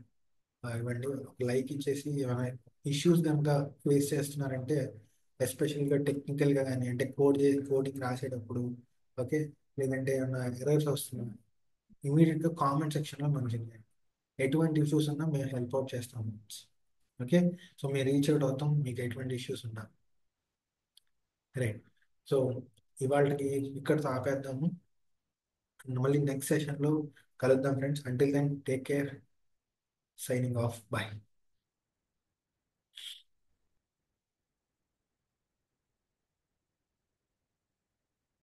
ఇవ్వండి, ఒక లైక్ ఇచ్చేసి. ఏమైనా ఇష్యూస్ కనుక ఫేస్ చేస్తున్నారంటే ఎస్పెషల్గా టెక్నికల్గా కానీ, అంటే కోడింగ్ రాసేటప్పుడు, ఓకే, లేదంటే ఏమైనా ఎర్రర్స్ వస్తున్నాయి, ఇమీడియట్గా కామెంట్ సెక్షన్లో మెన్షన్ చేయండి. ఎటువంటి ఇష్యూస్ ఉన్నా మేము హెల్ప్ అవుట్ చేస్తాము. ఓకే, సో మేము రీచ్ అవుట్ అవుతాం మీకు ఎటువంటి ఇష్యూస్ ఉన్నా. రైట్, సో ఇవాళకి ఇక్కడితో ఆపేద్దాము, మళ్ళీ నెక్స్ట్ సెషన్లో కలుద్దాం friends. Until then take care, signing off, bye.